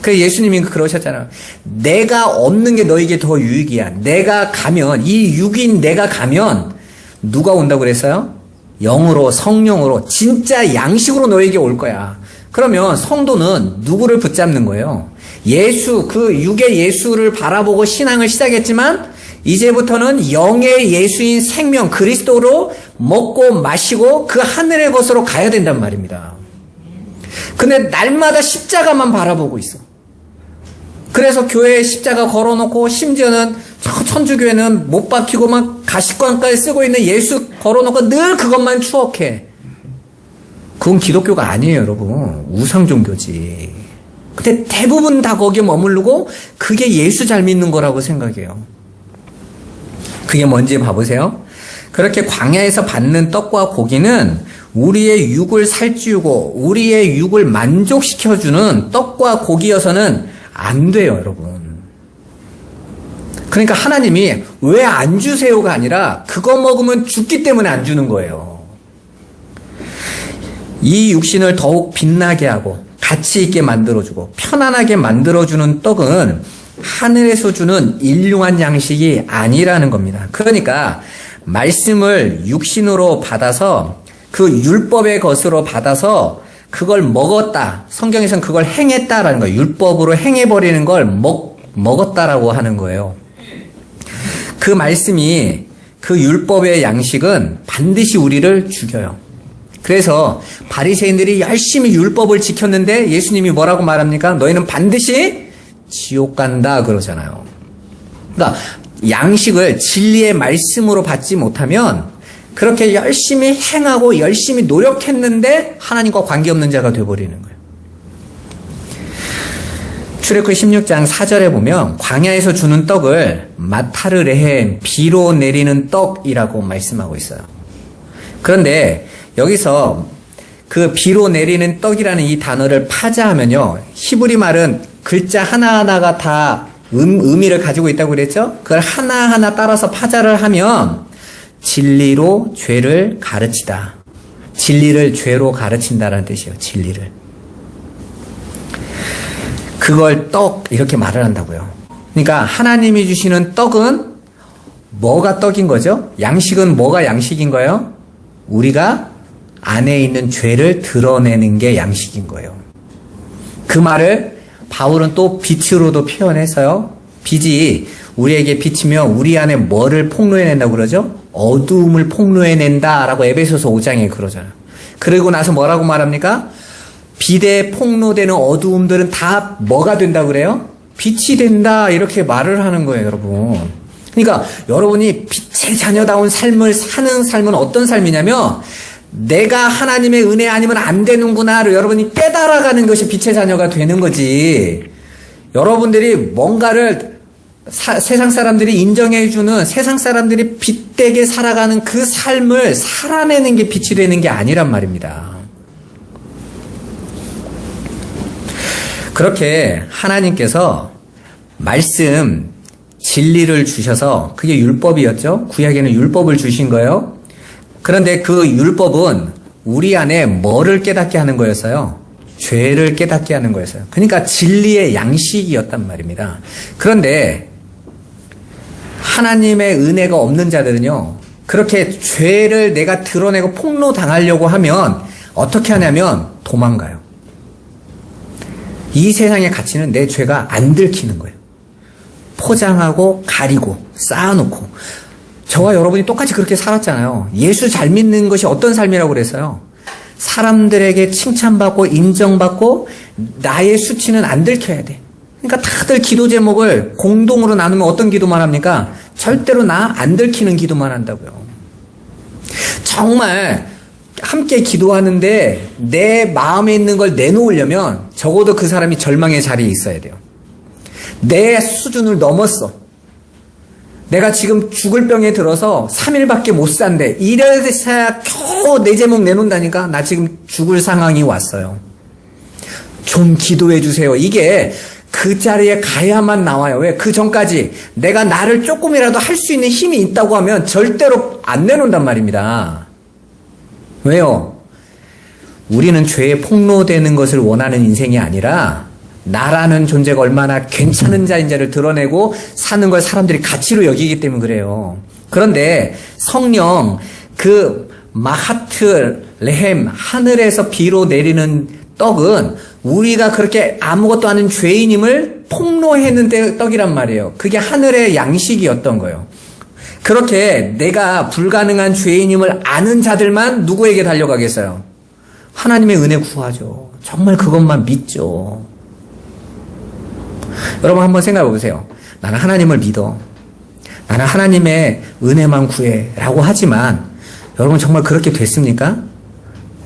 그래서 예수님이 그러셨잖아요. 내가 없는 게 너에게 더 유익이야. 내가 가면, 이 육인 내가 가면 누가 온다고 그랬어요? 영으로, 성령으로, 진짜 양식으로 너에게 올 거야. 그러면 성도는 누구를 붙잡는 거예요? 예수, 그 육의 예수를 바라보고 신앙을 시작했지만 이제부터는 영의 예수인 생명 그리스도로 먹고 마시고 그 하늘의 것으로 가야 된단 말입니다. 근데 날마다 십자가만 바라보고 있어. 그래서 교회에 십자가 걸어놓고 심지어는 천주교회는 못 박히고 막 가시관까지 쓰고 있는 예수 걸어놓고 늘 그것만 추억해. 그건 기독교가 아니에요, 여러분. 우상 종교지. 근데 대부분 다 거기에 머무르고 그게 예수 잘 믿는 거라고 생각해요. 그게 뭔지 봐보세요. 그렇게 광야에서 받는 떡과 고기는 우리의 육을 살찌우고 우리의 육을 만족시켜주는 떡과 고기여서는 안 돼요, 여러분. 그러니까 하나님이 왜 안 주세요가 아니라 그거 먹으면 죽기 때문에 안 주는 거예요. 이 육신을 더욱 빛나게 하고 가치 있게 만들어주고 편안하게 만들어주는 떡은 하늘에서 주는 일용한 양식이 아니라는 겁니다. 그러니까 말씀을 육신으로 받아서 그 율법의 것으로 받아서 그걸 먹었다. 성경에서는 그걸 행했다라는 거예요. 율법으로 행해버리는 걸 먹었다라고 하는 거예요. 그 말씀이 그 율법의 양식은 반드시 우리를 죽여요. 그래서 바리새인들이 열심히 율법을 지켰는데 예수님이 뭐라고 말합니까? 너희는 반드시 지옥 간다 그러잖아요. 그러니까 양식을 진리의 말씀으로 받지 못하면 그렇게 열심히 행하고 열심히 노력했는데 하나님과 관계없는 자가 되어버리는 거예요. 출애굽기 16장 4절에 보면 광야에서 주는 떡을 마타르레헴, 비로 내리는 떡이라고 말씀하고 있어요. 그런데 여기서 그 비로 내리는 떡이라는 이 단어를 파자하면요, 히브리 말은 글자 하나하나가 다 의미를 가지고 있다고 그랬죠? 그걸 하나하나 따라서 파자를 하면 진리로 죄를 가르치다. 진리를 죄로 가르친다라는 뜻이에요. 진리를. 그걸 떡 이렇게 말을 한다고요. 그러니까 하나님이 주시는 떡은 뭐가 떡인 거죠? 양식은 뭐가 양식인 거예요? 우리가 안에 있는 죄를 드러내는 게 양식인 거예요. 그 말을 바울은 또 빛으로도 표현해서요. 빛이 우리에게 비치면 우리 안에 뭐를 폭로해낸다고 그러죠? 어두움을 폭로해낸다라고 에베소서 5장에 그러잖아요. 그러고 나서 뭐라고 말합니까? 빛에 폭로되는 어두움들은 다 뭐가 된다고 그래요? 빛이 된다 이렇게 말을 하는 거예요, 여러분. 그러니까 여러분이 빛의 자녀다운 삶을 사는 삶은 어떤 삶이냐면 내가 하나님의 은혜 아니면 안 되는구나를 여러분이 깨달아가는 것이 빛의 자녀가 되는 거지. 여러분들이 뭔가를 세상 사람들이 인정해주는, 세상 사람들이 빛되게 살아가는 그 삶을 살아내는 게 빛이 되는 게 아니란 말입니다. 그렇게 하나님께서 말씀, 진리를 주셔서 그게 율법이었죠. 구약에는 율법을 주신 거예요. 그런데 그 율법은 우리 안에 뭐를 깨닫게 하는 거였어요? 죄를 깨닫게 하는 거였어요. 그러니까 진리의 양식이었단 말입니다. 그런데 하나님의 은혜가 없는 자들은요, 그렇게 죄를 내가 드러내고 폭로당하려고 하면 어떻게 하냐면 도망가요. 이 세상의 가치는 내 죄가 안 들키는 거예요. 포장하고 가리고 쌓아놓고. 저와 여러분이 똑같이 그렇게 살았잖아요. 예수 잘 믿는 것이 어떤 삶이라고 그랬어요? 사람들에게 칭찬받고 인정받고 나의 수치는 안 들켜야 돼. 그러니까 다들 기도 제목을 공동으로 나누면 어떤 기도만 합니까? 절대로 나 안 들키는 기도만 한다고요. 정말 함께 기도하는데 내 마음에 있는 걸 내놓으려면 적어도 그 사람이 절망의 자리에 있어야 돼요. 내 수준을 넘었어. 내가 지금 죽을 병에 들어서 3일밖에 못 산대. 이래서야 겨우 내 제목 내놓는다니까. 나 지금 죽을 상황이 왔어요. 좀 기도해 주세요. 이게 그 자리에 가야만 나와요. 왜? 그 전까지 내가 나를 조금이라도 할 수 있는 힘이 있다고 하면 절대로 안 내놓는단 말입니다. 왜요? 우리는 죄에 폭로되는 것을 원하는 인생이 아니라 나라는 존재가 얼마나 괜찮은 자인지를 드러내고 사는 걸 사람들이 가치로 여기기 때문에 그래요. 그런데 성령 그 마하트 레헴 하늘에서 비로 내리는 떡은 우리가 그렇게 아무것도 아닌 죄인임을 폭로했는 떡이란 말이에요. 그게 하늘의 양식이었던 거예요. 그렇게 내가 불가능한 죄인임을 아는 자들만 누구에게 달려가겠어요? 하나님의 은혜 구하죠. 정말 그것만 믿죠. 여러분 한번 생각해 보세요. 나는 하나님을 믿어. 나는 하나님의 은혜만 구해 라고 하지만 여러분 정말 그렇게 됐습니까?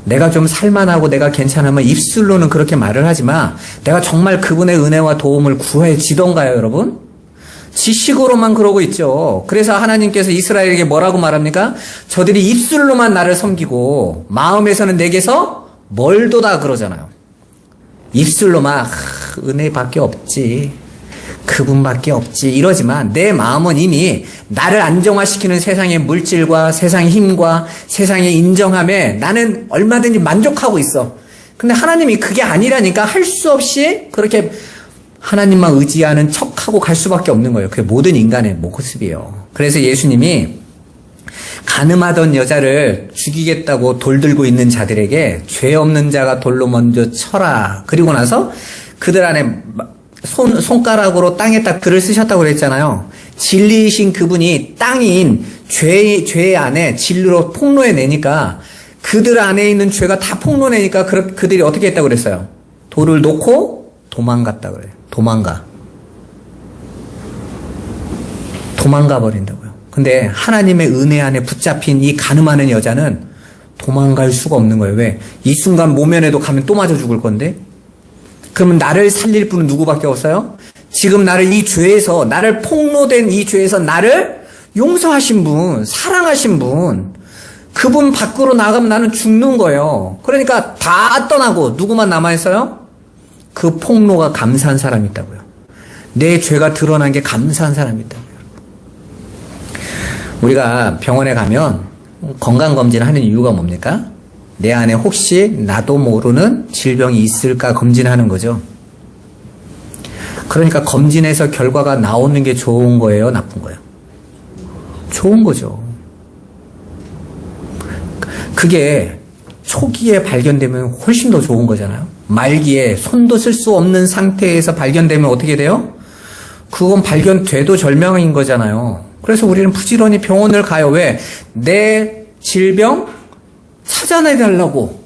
내가 좀 살만하고 내가 괜찮으면 입술로는 그렇게 말을 하지만 내가 정말 그분의 은혜와 도움을 구해지던가요, 여러분? 지식으로만 그러고 있죠. 그래서 하나님께서 이스라엘에게 뭐라고 말합니까? 저들이 입술로만 나를 섬기고 마음에서는 내게서 멀도다 그러잖아요. 입술로만 은혜밖에 없지, 그분밖에 없지 이러지만 내 마음은 이미 나를 안정화시키는 세상의 물질과 세상의 힘과 세상의 인정함에 나는 얼마든지 만족하고 있어. 근데 하나님이 그게 아니라니까 할 수 없이 그렇게 하나님만 의지하는 척하고 갈 수밖에 없는 거예요. 그게 모든 인간의 모습이에요. 그래서 예수님이 간음하던 여자를 죽이겠다고 돌 들고 있는 자들에게 죄 없는 자가 돌로 먼저 쳐라. 그리고 나서 그들 안에 손가락으로 땅에 딱 글을 쓰셨다고 그랬잖아요. 진리이신 그분이 땅인 죄 안에 진리로 폭로해내니까 그들 안에 있는 죄가 다 폭로내니까 그들이 어떻게 했다고 그랬어요? 돌을 놓고 도망갔다 그래요. 도망가 버린다고요. 근데 하나님의 은혜 안에 붙잡힌 이 간음하는 여자는 도망갈 수가 없는 거예요. 왜? 이 순간 모면에도 가면 또 맞아 죽을 건데? 그러면 나를 살릴 분은 누구밖에 없어요? 지금 나를 이 죄에서, 나를 폭로된 이 죄에서 나를 용서하신 분, 사랑하신 분, 그분 밖으로 나가면 나는 죽는 거예요. 그러니까 다 떠나고 누구만 남아있어요? 그 폭로가 감사한 사람이 있다고요. 내 죄가 드러난 게 감사한 사람이 있다고요. 우리가 병원에 가면 건강검진을 하는 이유가 뭡니까? 내 안에 혹시 나도 모르는 질병이 있을까 검진하는 거죠. 그러니까 검진해서 결과가 나오는 게 좋은 거예요, 나쁜 거예요? 좋은 거죠. 그게 초기에 발견되면 훨씬 더 좋은 거잖아요. 말기에 손도 쓸 수 없는 상태에서 발견되면 어떻게 돼요? 그건 발견돼도 절명인 거잖아요. 그래서 우리는 부지런히 병원을 가요. 왜? 내 질병 찾아내달라고.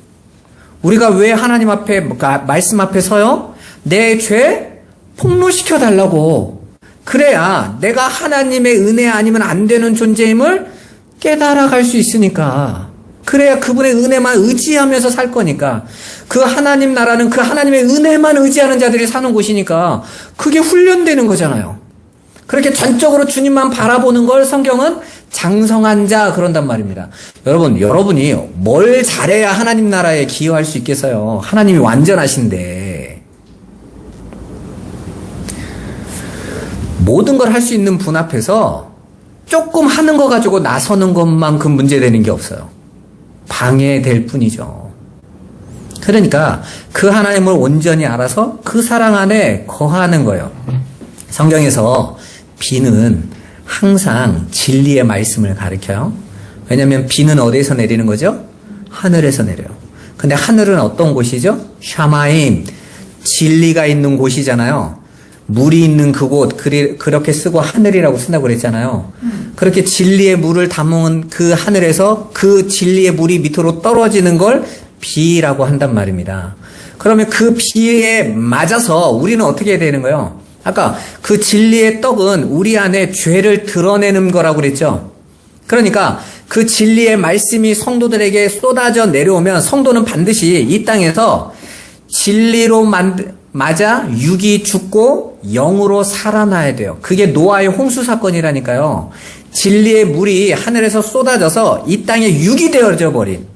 우리가 왜 하나님 앞에, 말씀 앞에 서요? 내 죄 폭로시켜달라고. 그래야 내가 하나님의 은혜 아니면 안 되는 존재임을 깨달아갈 수 있으니까. 그래야 그분의 은혜만 의지하면서 살 거니까. 그 하나님 나라는 그 하나님의 은혜만 의지하는 자들이 사는 곳이니까 그게 훈련되는 거잖아요. 그렇게 전적으로 주님만 바라보는 걸 성경은 장성한 자 그런단 말입니다. 여러분이 뭘 잘해야 하나님 나라에 기여할 수 있겠어요? 하나님이 완전하신데. 모든 걸 할 수 있는 분 앞에서 조금 하는 거 가지고 나서는 것만큼 문제되는 게 없어요. 방해될 뿐이죠. 그러니까 그 하나님을 온전히 알아서 그 사랑 안에 거하는 거예요. 성경에서 비는 항상 진리의 말씀을 가리켜요. 왜냐면 비는 어디에서 내리는 거죠? 하늘에서 내려요. 근데 하늘은 어떤 곳이죠? 샤마임, 진리가 있는 곳이잖아요. 물이 있는 그곳, 그렇게 쓰고 하늘이라고 쓴다고 그랬잖아요. 그렇게 진리의 물을 담은 그 하늘에서 그 진리의 물이 밑으로 떨어지는 걸 비라고 한단 말입니다. 그러면 그 비에 맞아서 우리는 어떻게 해야 되는 거예요? 아까 그 진리의 떡은 우리 안에 죄를 드러내는 거라고 그랬죠. 그러니까 그 진리의 말씀이 성도들에게 쏟아져 내려오면 성도는 반드시 이 땅에서 진리로 맞아 육이 죽고 영으로 살아나야 돼요. 그게 노아의 홍수 사건이라니까요. 진리의 물이 하늘에서 쏟아져서 이 땅에 육이 되어져 버린,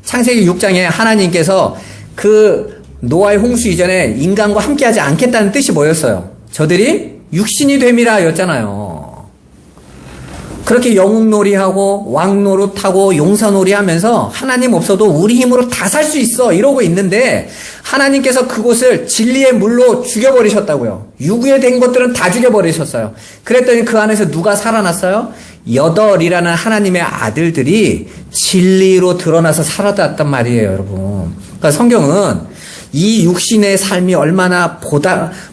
창세기 6장에 하나님께서 그 노아의 홍수 이전에 인간과 함께하지 않겠다는 뜻이 뭐였어요? 저들이 육신이 됨이라 였잖아요. 그렇게 영웅놀이하고 왕노릇하고 용사놀이 하면서 하나님 없어도 우리 힘으로 다 살 수 있어 이러고 있는데 하나님께서 그곳을 진리의 물로 죽여버리셨다고요. 유구에 된 것들은 다 죽여버리셨어요. 그랬더니 그 안에서 누가 살아났어요? 8이라는 하나님의 아들들이 진리로 드러나서 살아났단 말이에요, 여러분. 그러니까 성경은 이 육신의 삶이 얼마나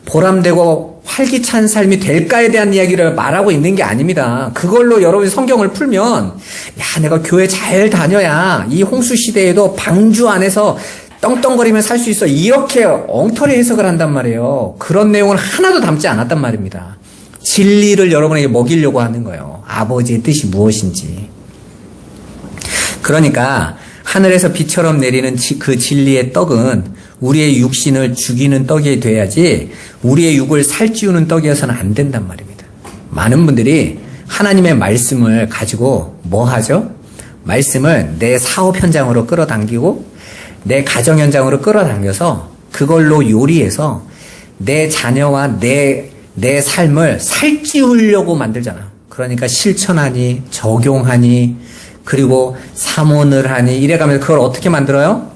보람되고 활기찬 삶이 될까에 대한 이야기를 말하고 있는 게 아닙니다. 그걸로 여러분이 성경을 풀면, 야, 내가 교회 잘 다녀야 이 홍수 시대에도 방주 안에서 떵떵거리며 살 수 있어, 이렇게 엉터리 해석을 한단 말이에요. 그런 내용을 하나도 담지 않았단 말입니다. 진리를 여러분에게 먹이려고 하는 거예요. 아버지의 뜻이 무엇인지. 그러니까 하늘에서 비처럼 내리는 그 진리의 떡은 우리의 육신을 죽이는 떡이 돼야지 우리의 육을 살찌우는 떡이어서는 안 된단 말입니다. 많은 분들이 하나님의 말씀을 가지고 뭐 하죠? 말씀을 내 사업 현장으로 끌어당기고 내 가정 현장으로 끌어당겨서 그걸로 요리해서 내 자녀와 내 삶을 살찌우려고 만들잖아요. 그러니까 실천하니, 적용하니, 그리고 사모를 하니, 이래가면서 그걸 어떻게 만들어요?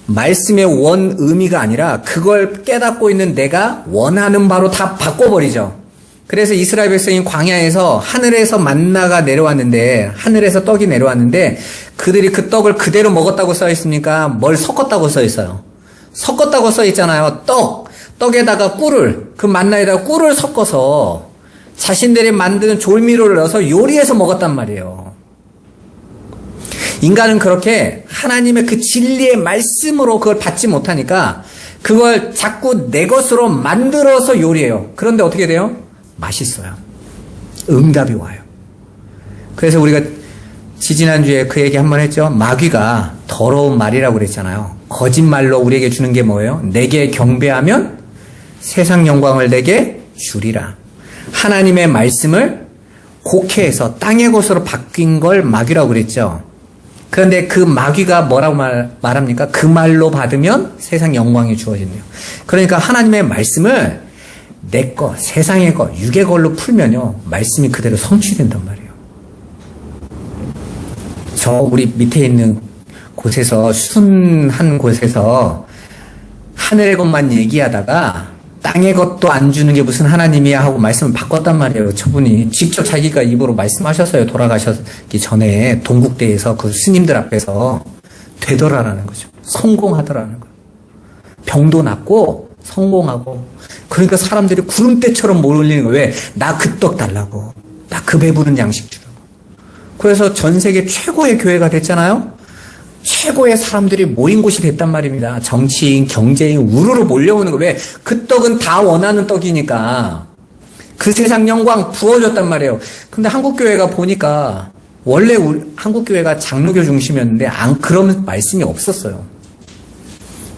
말씀의 원 의미가 아니라 그걸 깨닫고 있는 내가 원하는 바로 다 바꿔버리죠. 그래서 이스라엘 백성이 광야에서 하늘에서 만나가 내려왔는데, 하늘에서 떡이 내려왔는데 그들이 그 떡을 그대로 먹었다고 써 있습니까? 뭘 섞었다고 써 있어요? 섞었다고 써 있잖아요. 떡에다가 꿀을, 그 만나에다가 꿀을 섞어서 자신들이 만드는 조미료를 넣어서 요리해서 먹었단 말이에요. 인간은 그렇게 하나님의 그 진리의 말씀으로 그걸 받지 못하니까 그걸 자꾸 내 것으로 만들어서 요리해요. 그런데 어떻게 돼요? 맛있어요. 응답이 와요. 그래서 우리가 지지난주에 그 얘기 한번 했죠. 마귀가 더러운 말이라고 그랬잖아요. 거짓말로 우리에게 주는 게 뭐예요? 내게 경배하면 세상 영광을 내게 주리라. 하나님의 말씀을 곡해해서 땅의 것으로 바뀐 걸 마귀라고 그랬죠. 그런데 그 마귀가 뭐라고 말합니까? 그 말로 받으면 세상 영광이 주어진대요. 그러니까 하나님의 말씀을 내 것, 세상의 것, 육의 걸로 풀면요, 말씀이 그대로 성취된단 말이에요. 우리 밑에 있는 곳에서, 순한 곳에서 하늘의 것만 얘기하다가 땅의 것도 안 주는 게 무슨 하나님이야 하고 말씀을 바꿨단 말이에요. 저분이 직접 자기가 입으로 말씀하셨어요. 돌아가셨기 전에 동국대에서 그 스님들 앞에서 되더라라는 거죠. 성공하더라는 거예요. 병도 낫고 성공하고. 그러니까 사람들이 구름대처럼 몰리는 거예요. 왜? 나 그 떡 달라고. 나 그 배부른 양식 주라고. 그래서 전 세계 최고의 교회가 됐잖아요. 최고의 사람들이 모인 곳이 됐단 말입니다. 정치인, 경제인, 우르르 몰려오는 거. 왜? 그 떡은 다 원하는 떡이니까. 그 세상 영광 부어줬단 말이에요. 근데 한국교회가 보니까, 원래 한국교회가 장로교 중심이었는데, 그런 말씀이 없었어요.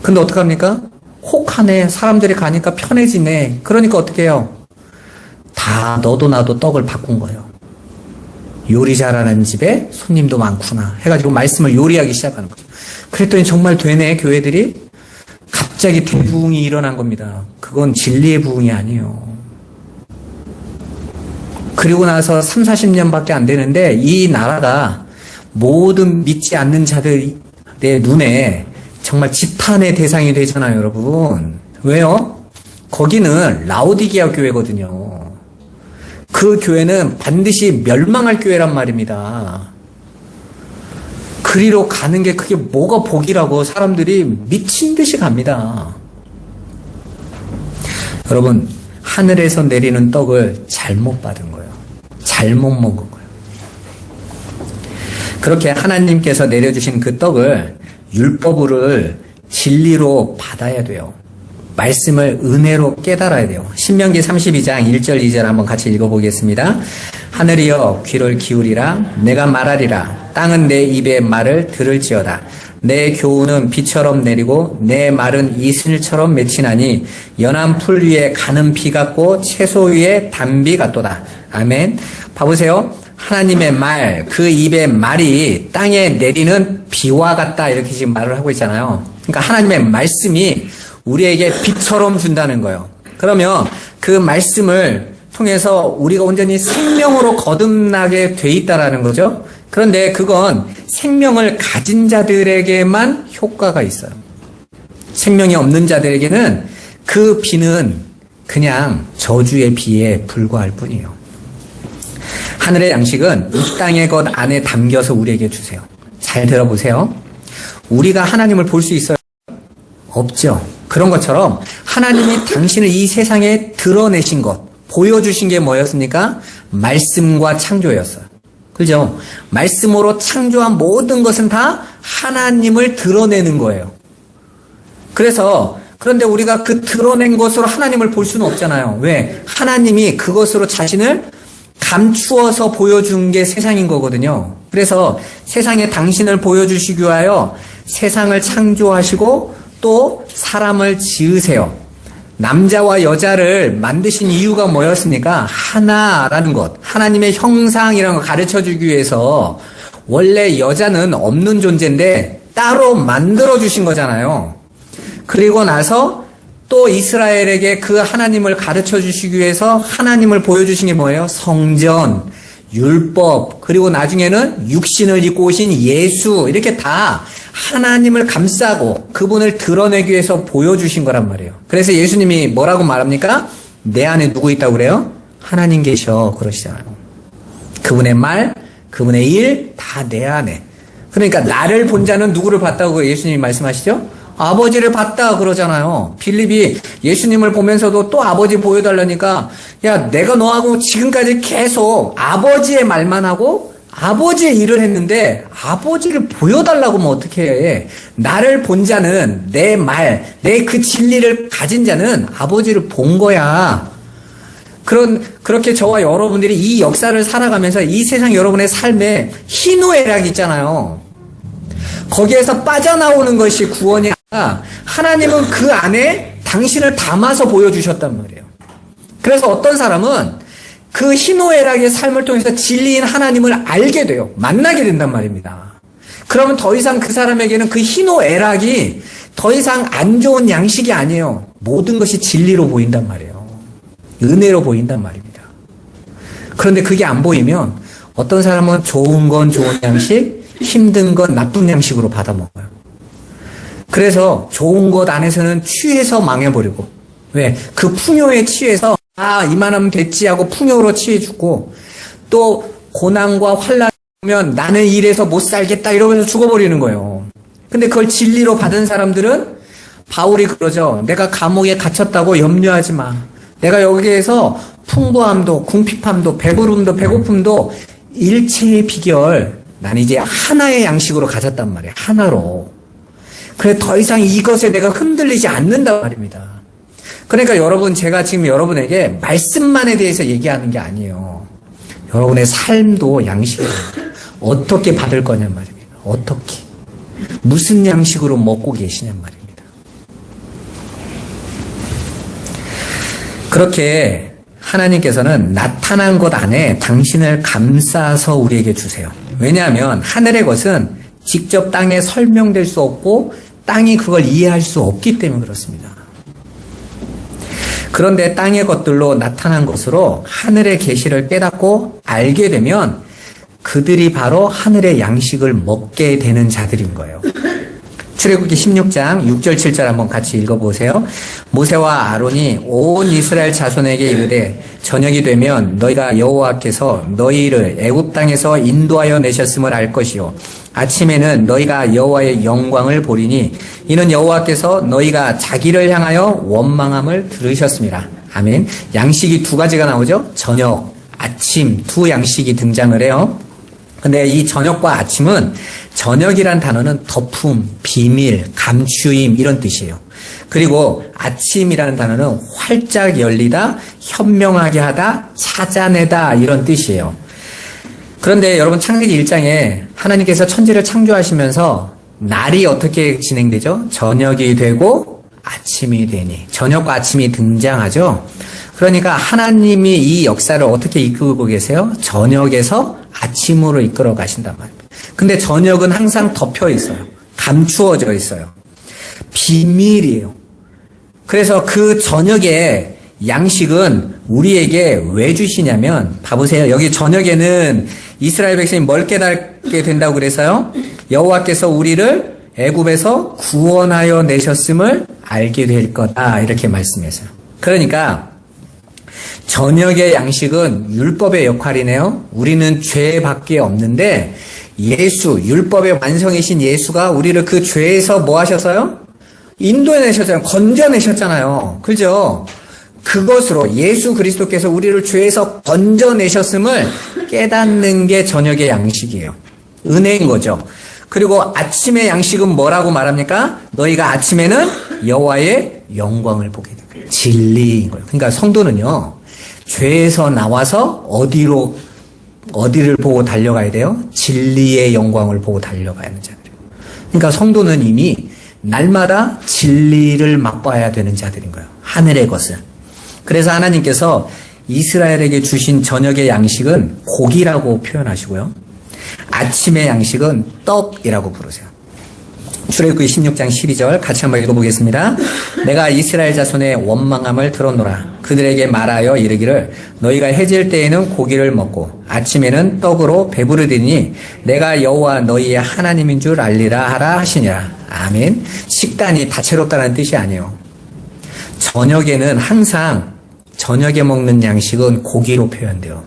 근데 어떡합니까? 혹하네. 사람들이 가니까 편해지네. 그러니까 어떻게 해요? 다 너도 나도 떡을 바꾼 거예요. 요리 잘하는 집에 손님도 많구나 해가지고 말씀을 요리하기 시작하는 거죠. 그랬더니 정말 되네, 교회들이. 갑자기 대부흥이 일어난 겁니다. 그건 진리의 부흥이 아니에요. 그리고 나서 3, 40년밖에 안 되는데 이 나라가 모든 믿지 않는 자들의 눈에 정말 지탄의 대상이 되잖아요, 여러분. 왜요? 거기는 라오디게아 교회거든요. 그 교회는 반드시 멸망할 교회란 말입니다. 그리로 가는 게 그게 뭐가 복이라고 사람들이 미친 듯이 갑니다. 여러분, 하늘에서 내리는 떡을 잘못 받은 거예요. 잘못 먹은 거예요. 그렇게 하나님께서 내려주신 그 떡을 율법을 진리로 받아야 돼요. 말씀을 은혜로 깨달아야 돼요. 신명기 32장 1절 2절 한번 같이 읽어보겠습니다. 하늘이여 귀를 기울이라. 내가 말하리라. 땅은 내 입의 말을 들을지어다. 내 교훈은 비처럼 내리고 내 말은 이슬처럼 맺히나니 연한 풀 위에 가는 비 같고 채소 위에 단비 같도다. 아멘. 봐보세요. 하나님의 말, 그 입의 말이 땅에 내리는 비와 같다, 이렇게 지금 말을 하고 있잖아요. 그러니까 하나님의 말씀이 우리에게 비처럼 준다는 거예요. 그러면 그 말씀을 통해서 우리가 온전히 생명으로 거듭나게 돼 있다라는 거죠. 그런데 그건 생명을 가진 자들에게만 효과가 있어요. 생명이 없는 자들에게는 그 비는 그냥 저주의 비에 불과할 뿐이에요. 하늘의 양식은 이 땅의 것 안에 담겨서 우리에게 주세요. 잘 들어보세요. 우리가 하나님을 볼 수 있어요? 없죠. 그런 것처럼 하나님이 당신을 이 세상에 드러내신 것, 보여주신 게 뭐였습니까? 말씀과 창조였어요. 그죠? 말씀으로 창조한 모든 것은 다 하나님을 드러내는 거예요. 그런데 우리가 그 드러낸 것으로 하나님을 볼 수는 없잖아요. 왜? 하나님이 그것으로 자신을 감추어서 보여준 게 세상인 거거든요. 그래서 세상에 당신을 보여주시기 위하여 세상을 창조하시고 또 사람을 지으세요. 남자와 여자를 만드신 이유가 뭐였습니까? 하나라는 것. 하나님의 형상이라는 걸 가르쳐주기 위해서 원래 여자는 없는 존재인데 따로 만들어주신 거잖아요. 그리고 나서 또 이스라엘에게 그 하나님을 가르쳐주시기 위해서 하나님을 보여주신 게 뭐예요? 성전, 율법, 그리고 나중에는 육신을 입고 오신 예수, 이렇게 다 하나님을 감싸고 그분을 드러내기 위해서 보여주신 거란 말이에요. 그래서 예수님이 뭐라고 말합니까? 내 안에 누구 있다고 그래요? 하나님 계셔, 그러시잖아요. 그분의 말, 그분의 일, 다 내 안에. 그러니까 나를 본 자는 누구를 봤다고 예수님이 말씀하시죠? 아버지를 봤다 그러잖아요. 빌립이 예수님을 보면서도 또 아버지 보여달라니까, 야, 내가 너하고 지금까지 계속 아버지의 말만 하고 아버지의 일을 했는데 아버지를 보여달라고 하면 어떻게 해? 나를 본 자는, 내 말, 내 그 진리를 가진 자는 아버지를 본 거야. 그렇게 저와 여러분들이 이 역사를 살아가면서 이 세상 여러분의 삶에 희노애락이 있잖아요. 거기에서 빠져나오는 것이 구원이 아니라 하나님은 그 안에 당신을 담아서 보여주셨단 말이에요. 그래서 어떤 사람은 그 희노애락의 삶을 통해서 진리인 하나님을 알게 돼요. 만나게 된단 말입니다. 그러면 더 이상 그 사람에게는 그 희노애락이 더 이상 안 좋은 양식이 아니에요. 모든 것이 진리로 보인단 말이에요. 은혜로 보인단 말입니다. 그런데 그게 안 보이면 어떤 사람은 좋은 건 좋은 양식, 힘든 건 나쁜 양식으로 받아먹어요. 그래서 좋은 것 안에서는 취해서 망해버리고, 왜? 그 풍요에 취해서 이만하면 됐지 하고 풍요로 취해 죽고, 또 고난과 환란이 오면 나는 이래서 못 살겠다 이러면서 죽어버리는 거예요. 근데 그걸 진리로 받은 사람들은 바울이 그러죠. 내가 감옥에 갇혔다고 염려하지 마. 내가 여기에서 풍부함도 궁핍함도 배부름도 배고픔도 일체의 비결, 난 이제 하나의 양식으로 가졌단 말이에요. 하나로. 그래 더 이상 이것에 내가 흔들리지 않는단 말입니다. 그러니까 여러분, 제가 지금 여러분에게 말씀만에 대해서 얘기하는 게 아니에요. 여러분의 삶도 양식이에요. 어떻게 받을 거냔 말입니다. 어떻게. 무슨 양식으로 먹고 계시냔 말입니다. 그렇게 하나님께서는 나타난 것 안에 당신을 감싸서 우리에게 주세요. 왜냐하면 하늘의 것은 직접 땅에 설명될 수 없고 땅이 그걸 이해할 수 없기 때문에 그렇습니다. 그런데 땅의 것들로 나타난 것으로 하늘의 계시를 깨닫고 알게 되면 그들이 바로 하늘의 양식을 먹게 되는 자들인 거예요. 출애굽기 16장 6절 7절 한번 같이 읽어보세요. 모세와 아론이 온 이스라엘 자손에게 이르되 저녁이 되면 너희가 여호와께서 너희를 애굽 땅에서 인도하여 내셨음을 알 것이요 아침에는 너희가 여호와의 영광을 보리니 이는 여호와께서 너희가 자기를 향하여 원망함을 들으셨습니다. 아멘. 양식이 두 가지가 나오죠. 저녁, 아침 두 양식이 등장을 해요. 근데 이 저녁과 아침은 저녁이란 단어는 덮음, 비밀, 감추임 이런 뜻이에요. 그리고 아침이라는 단어는 활짝 열리다, 현명하게 하다, 찾아내다 이런 뜻이에요. 그런데 여러분 창세기 1장에 하나님께서 천지를 창조하시면서 날이 어떻게 진행되죠? 저녁이 되고 아침이 되니 저녁과 아침이 등장하죠. 그러니까 하나님이 이 역사를 어떻게 이끌고 계세요? 저녁에서 아침으로 이끌어 가신단 말입니다. 근데 저녁은 항상 덮여 있어요. 감추어져 있어요. 비밀이에요. 그래서 그 저녁에 양식은 우리에게 왜 주시냐면 봐보세요. 여기 저녁에는 이스라엘 백성이 뭘 깨닫게 된다고 그래서요. 여호와께서 우리를 애굽에서 구원하여 내셨음을 알게 될 거다 이렇게 말씀했어요. 그러니까 저녁의 양식은 율법의 역할이네요. 우리는 죄밖에 없는데 예수, 율법의 완성이신 예수가 우리를 그 죄에서 뭐 하셨어요? 인도해내셨잖아요. 건져내셨잖아요. 그죠? 그것으로 예수 그리스도께서 우리를 죄에서 건져내셨음을 깨닫는 게 저녁의 양식이에요. 은혜인 거죠. 그리고 아침의 양식은 뭐라고 말합니까? 너희가 아침에는 여호와의 영광을 보게 됩니다. 진리인 거예요. 그러니까 성도는요. 죄에서 나와서 어디를 보고 달려가야 돼요? 진리의 영광을 보고 달려가야 하는 자들이에요. 그러니까 성도는 이미 날마다 진리를 맛봐야 되는 자들인 거예요. 하늘의 것을. 그래서 하나님께서 이스라엘에게 주신 저녁의 양식은 고기라고 표현하시고요. 아침의 양식은 떡이라고 부르세요. 출애굽기 16장 12절 같이 한번 읽어보겠습니다. 내가 이스라엘 자손의 원망함을 들었노라. 그들에게 말하여 이르기를 너희가 해질 때에는 고기를 먹고 아침에는 떡으로 배부르리니 내가 여호와 너희의 하나님인 줄 알리라 하라 하시니라. 아멘. 식단이 다채롭다는 뜻이 아니에요. 저녁에는 항상 저녁에 먹는 양식은 고기로 표현돼요.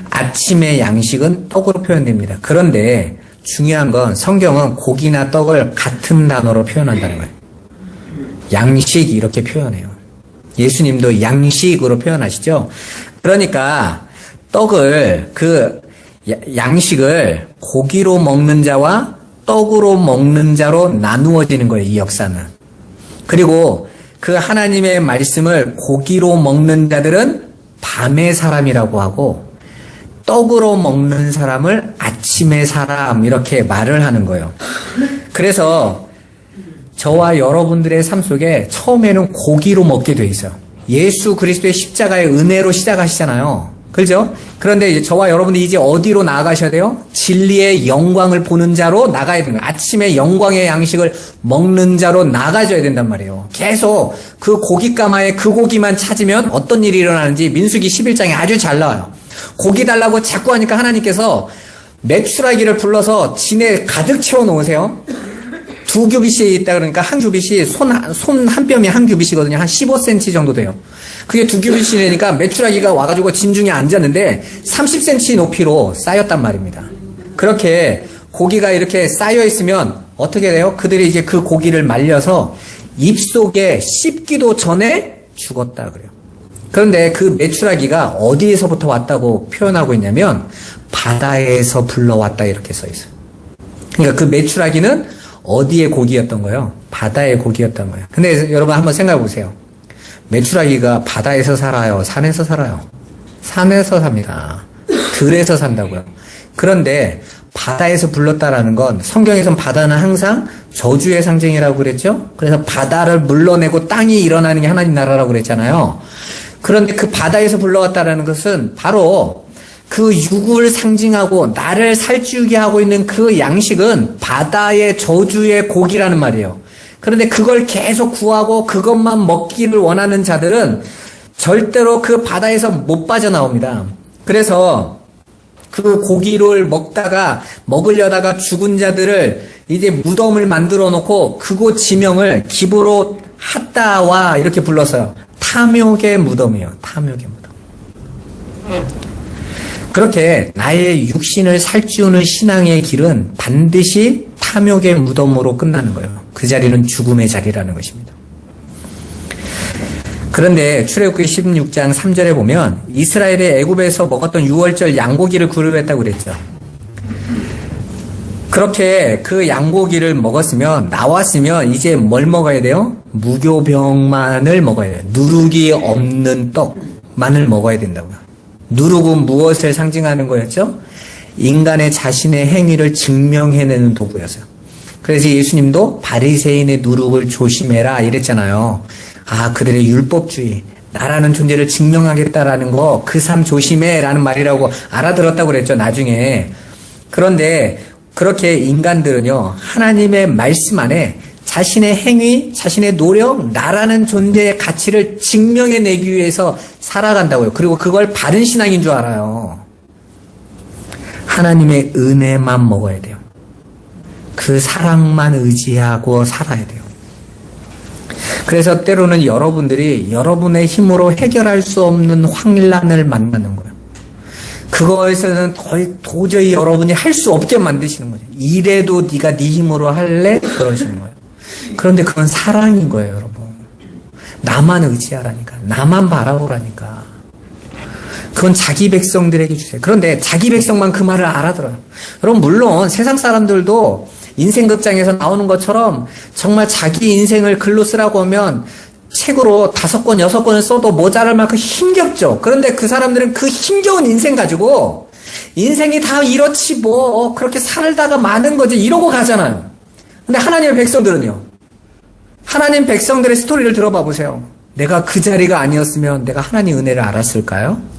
아침의 양식은 떡으로 표현됩니다. 그런데 중요한 건 성경은 고기나 떡을 같은 단어로 표현한다는 거예요. 양식 이렇게 표현해요. 예수님도 양식으로 표현하시죠. 그러니까 떡을 양식을 고기로 먹는 자와 떡으로 먹는 자로 나누어지는 거예요. 이 역사는. 그리고 그 하나님의 말씀을 고기로 먹는 자들은 밤의 사람이라고 하고 떡으로 먹는 사람을 아침의 사람 이렇게 말을 하는 거예요. 그래서 저와 여러분들의 삶 속에 처음에는 고기로 먹게 돼 있어요. 예수 그리스도의 십자가의 은혜로 시작하시잖아요. 그렇죠? 그런데 이제 저와 여러분들이 이제 어디로 나아가셔야 돼요? 진리의 영광을 보는 자로 나가야 되는 거예요. 아침에 영광의 양식을 먹는 자로 나가줘야 된단 말이에요. 계속 그 고깃가마에 그 고기만 찾으면 어떤 일이 일어나는지 민수기 11장에 아주 잘 나와요. 고기 달라고 자꾸 하니까 하나님께서 메추라기를 불러서 진에 가득 채워 놓으세요. 2규빗이 있다 그러니까 한 규빗이 손 한 뼘이 한 규빗이거든요. 한 15cm 정도 돼요. 그게 2규빗이 되니까 메추라기가 와가지고 진 중에 앉았는데 30cm 높이로 쌓였단 말입니다. 그렇게 고기가 이렇게 쌓여 있으면 어떻게 돼요? 그들이 이제 그 고기를 말려서 입속에 씹기도 전에 죽었다 그래요. 그런데 그 메추라기가 어디에서부터 왔다고 표현하고 있냐면 바다에서 불러왔다 이렇게 써 있어요. 그러니까 그 메추라기는 어디의 고기였던 거예요? 바다의 고기였던 거예요. 근데 여러분 한번 생각해 보세요. 메추라기가 바다에서 살아요? 산에서 살아요? 산에서 삽니다. 들에서 산다고요. 그런데 바다에서 불렀다라는 건 성경에선 바다는 항상 저주의 상징이라고 그랬죠? 그래서 바다를 물러내고 땅이 일어나는 게 하나님 나라라고 그랬잖아요. 그런데 그 바다에서 불러왔다라는 것은 바로 그 육을 상징하고 나를 살찌우게 하고 있는 그 양식은 바다의 저주의 고기라는 말이에요. 그런데 그걸 계속 구하고 그것만 먹기를 원하는 자들은 절대로 그 바다에서 못 빠져나옵니다. 그래서 그 고기를 먹으려다가 죽은 자들을 이제 무덤을 만들어 놓고 그곳 지명을 기브롯 핫다와 이렇게 불렀어요. 탐욕의 무덤이에요. 탐욕의 무덤. 그렇게 나의 육신을 살찌우는 신앙의 길은 반드시 탐욕의 무덤으로 끝나는 거예요. 그 자리는 죽음의 자리라는 것입니다. 그런데 출애굽기 16장 3절에 보면 이스라엘의 애굽에서 먹었던 유월절 양고기를 구별했다고 그랬죠. 그렇게 그 양고기를 먹었으면, 나왔으면 이제 뭘 먹어야 돼요? 무교병만을 먹어야 돼요. 누룩이 없는 떡만을 먹어야 된다고요. 누룩은 무엇을 상징하는 거였죠? 인간의 자신의 행위를 증명해내는 도구였어요. 그래서 예수님도 바리새인의 누룩을 조심해라 이랬잖아요. 그들의 율법주의, 나라는 존재를 증명하겠다라는 거, 그 삶 조심해 라는 말이라고 알아들었다고 그랬죠, 나중에. 그런데 그렇게 인간들은요, 하나님의 말씀 안에 자신의 행위, 자신의 노력, 나라는 존재의 가치를 증명해내기 위해서 살아간다고요. 그리고 그걸 바른 신앙인 줄 알아요. 하나님의 은혜만 먹어야 돼요. 그 사랑만 의지하고 살아야 돼요. 그래서 때로는 여러분들이 여러분의 힘으로 해결할 수 없는 환난을 만나는 거예요. 그거에서는 도저히 여러분이 할 수 없게 만드시는 거죠. 이래도 네가 네 힘으로 할래? 그러시는 거예요. 그런데 그건 사랑인 거예요, 여러분. 나만 의지하라니까. 나만 바라보라니까. 그건 자기 백성들에게 주세요. 그런데 자기 백성만 그 말을 알아들어요. 여러분, 물론 세상 사람들도 인생극장에서 나오는 것처럼 정말 자기 인생을 글로 쓰라고 하면 책으로 5권, 6권을 써도 모자랄 만큼 힘겹죠. 그런데 그 사람들은 그 힘겨운 인생 가지고 인생이 다 이렇지 뭐 그렇게 살다가 마는 거지 이러고 가잖아요. 근데 하나님의 백성들은요. 하나님 백성들의 스토리를 들어봐 보세요. 내가 그 자리가 아니었으면 내가 하나님 은혜를 알았을까요?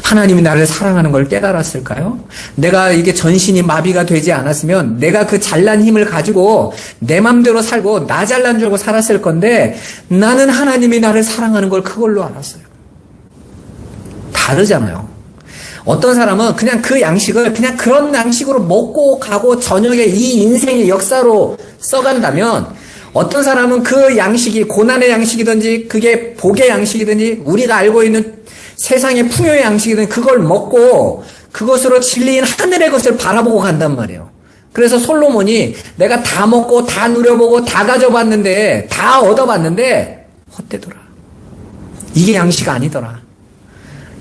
하나님이 나를 사랑하는 걸 깨달았을까요? 내가 이게 전신이 마비가 되지 않았으면 내가 그 잘난 힘을 가지고 내 맘대로 살고 나 잘난 줄 알고 살았을 건데 나는 하나님이 나를 사랑하는 걸 그걸로 알았어요. 다르잖아요. 어떤 사람은 그냥 그 양식을 그냥 그런 양식으로 먹고 가고 저녁에 이 인생의 역사로 써간다면 어떤 사람은 그 양식이 고난의 양식이든지 그게 복의 양식이든지 우리가 알고 있는 세상의 풍요의 양식이든 그걸 먹고 그것으로 진리인 하늘의 것을 바라보고 간단 말이에요. 그래서 솔로몬이 내가 다 먹고 다 누려보고 다 가져봤는데 다 얻어봤는데 헛되더라. 이게 양식 아니더라.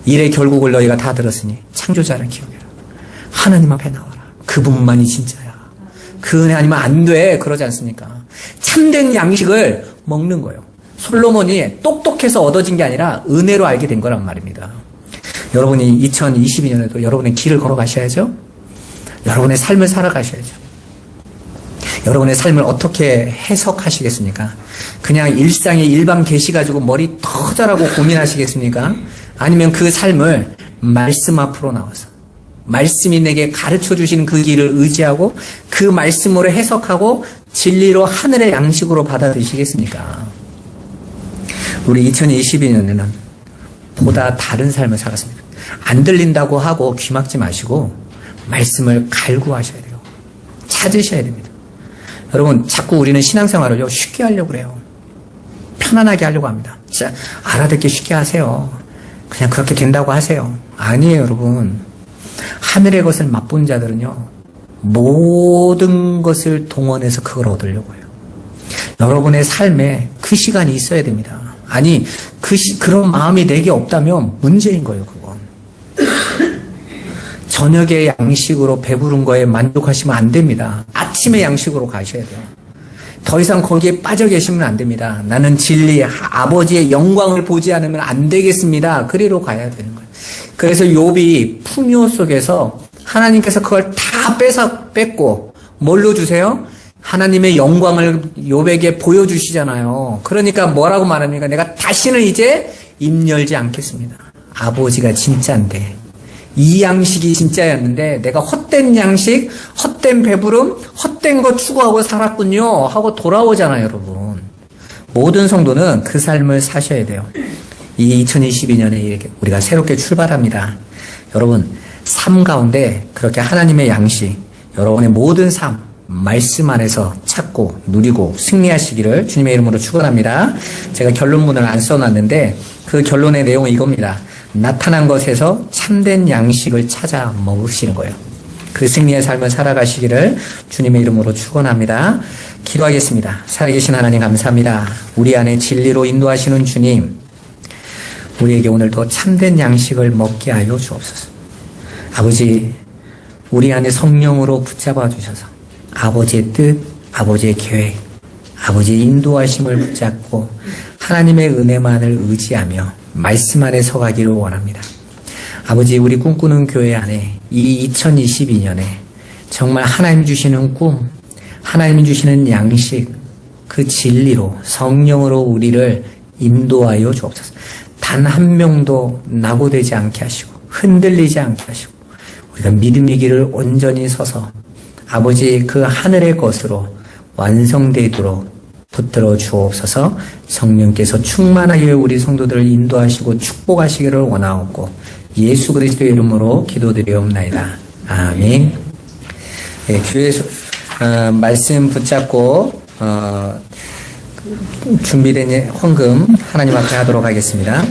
이래 결국을 너희가 다 들었으니 창조자를 기억해라. 하나님 앞에 나와라. 그분만이 진짜야. 그 은혜 아니면 안 돼. 그러지 않습니까? 참된 양식을 먹는 거예요. 솔로몬이 똑똑해서 얻어진 게 아니라 은혜로 알게 된 거란 말입니다. 여러분이 2022년에도 여러분의 길을 걸어가셔야죠. 여러분의 삶을 살아가셔야죠. 여러분의 삶을 어떻게 해석하시겠습니까? 그냥 일상의 일반 계시 가지고 머리 터져라고 고민하시겠습니까? 아니면 그 삶을 말씀 앞으로 나와서 말씀이 내게 가르쳐 주시는 그 길을 의지하고 그 말씀으로 해석하고 진리로 하늘의 양식으로 받아들이시겠습니까? 우리 2022년에는 보다 다른 삶을 살았습니다. 안 들린다고 하고 귀 막지 마시고 말씀을 갈구하셔야 돼요. 찾으셔야 됩니다. 여러분, 자꾸 우리는 신앙생활을요 쉽게 하려고 그래요. 편안하게 하려고 합니다. 진짜 알아듣기 쉽게 하세요. 그냥 그렇게 된다고 하세요. 아니에요, 여러분. 하늘의 것을 맛본 자들은요 모든 것을 동원해서 그걸 얻으려고 해요. 여러분의 삶에 그 시간이 있어야 됩니다. 아니, 그런 마음이 내게 없다면 문제인 거예요, 그건. 저녁의 양식으로 배부른 거에 만족하시면 안 됩니다. 아침의 양식으로 가셔야 돼요. 더 이상 거기에 빠져 계시면 안 됩니다. 나는 진리, 아버지의 영광을 보지 않으면 안 되겠습니다. 그리로 가야 되는 거예요. 그래서 욥이 풍요 속에서 하나님께서 그걸 다 뺐고 뭘로 주세요? 하나님의 영광을 욥에게 보여주시잖아요. 그러니까 뭐라고 말합니까? 내가 다시는 이제 입 열지 않겠습니다. 아버지가 진짜인데 이 양식이 진짜였는데 내가 헛된 양식, 헛된 배부름, 헛된 거 추구하고 살았군요 하고 돌아오잖아요, 여러분. 모든 성도는 그 삶을 사셔야 돼요. 이 2022년에 우리가 새롭게 출발합니다. 여러분, 삶 가운데 그렇게 하나님의 양식, 여러분의 모든 삶, 말씀 안에서 찾고 누리고 승리하시기를 주님의 이름으로 축원합니다. 제가 결론문을 안 써놨는데 그 결론의 내용은 이겁니다. 나타난 것에서 참된 양식을 찾아 먹으시는 거예요. 그 승리의 삶을 살아가시기를 주님의 이름으로 축원합니다. 기도하겠습니다. 살아계신 하나님 감사합니다. 우리 안에 진리로 인도하시는 주님, 우리에게 오늘도 참된 양식을 먹게 하여 주옵소서. 아버지, 우리 안에 성령으로 붙잡아 주셔서 아버지의 뜻, 아버지의 계획, 아버지의 인도하심을 붙잡고 하나님의 은혜만을 의지하며 말씀 안에 서가기를 원합니다. 아버지, 우리 꿈꾸는 교회 안에 이 2022년에 정말 하나님 주시는 꿈, 하나님 주시는 양식, 그 진리로 성령으로 우리를 인도하여 주옵소서. 단 한 명도 낙오되지 않게 하시고 흔들리지 않게 하시고 우리가 믿음의 길을 온전히 서서 아버지 그 하늘의 것으로 완성되도록 붙들어 주옵소서. 성령께서 충만하게 우리 성도들을 인도하시고 축복하시기를 원하옵고 예수 그리스도의 이름으로 기도드리옵나이다. 아멘. 네, 교회에서 말씀 붙잡고 준비된 헌금 하나님 앞에 하도록 하겠습니다.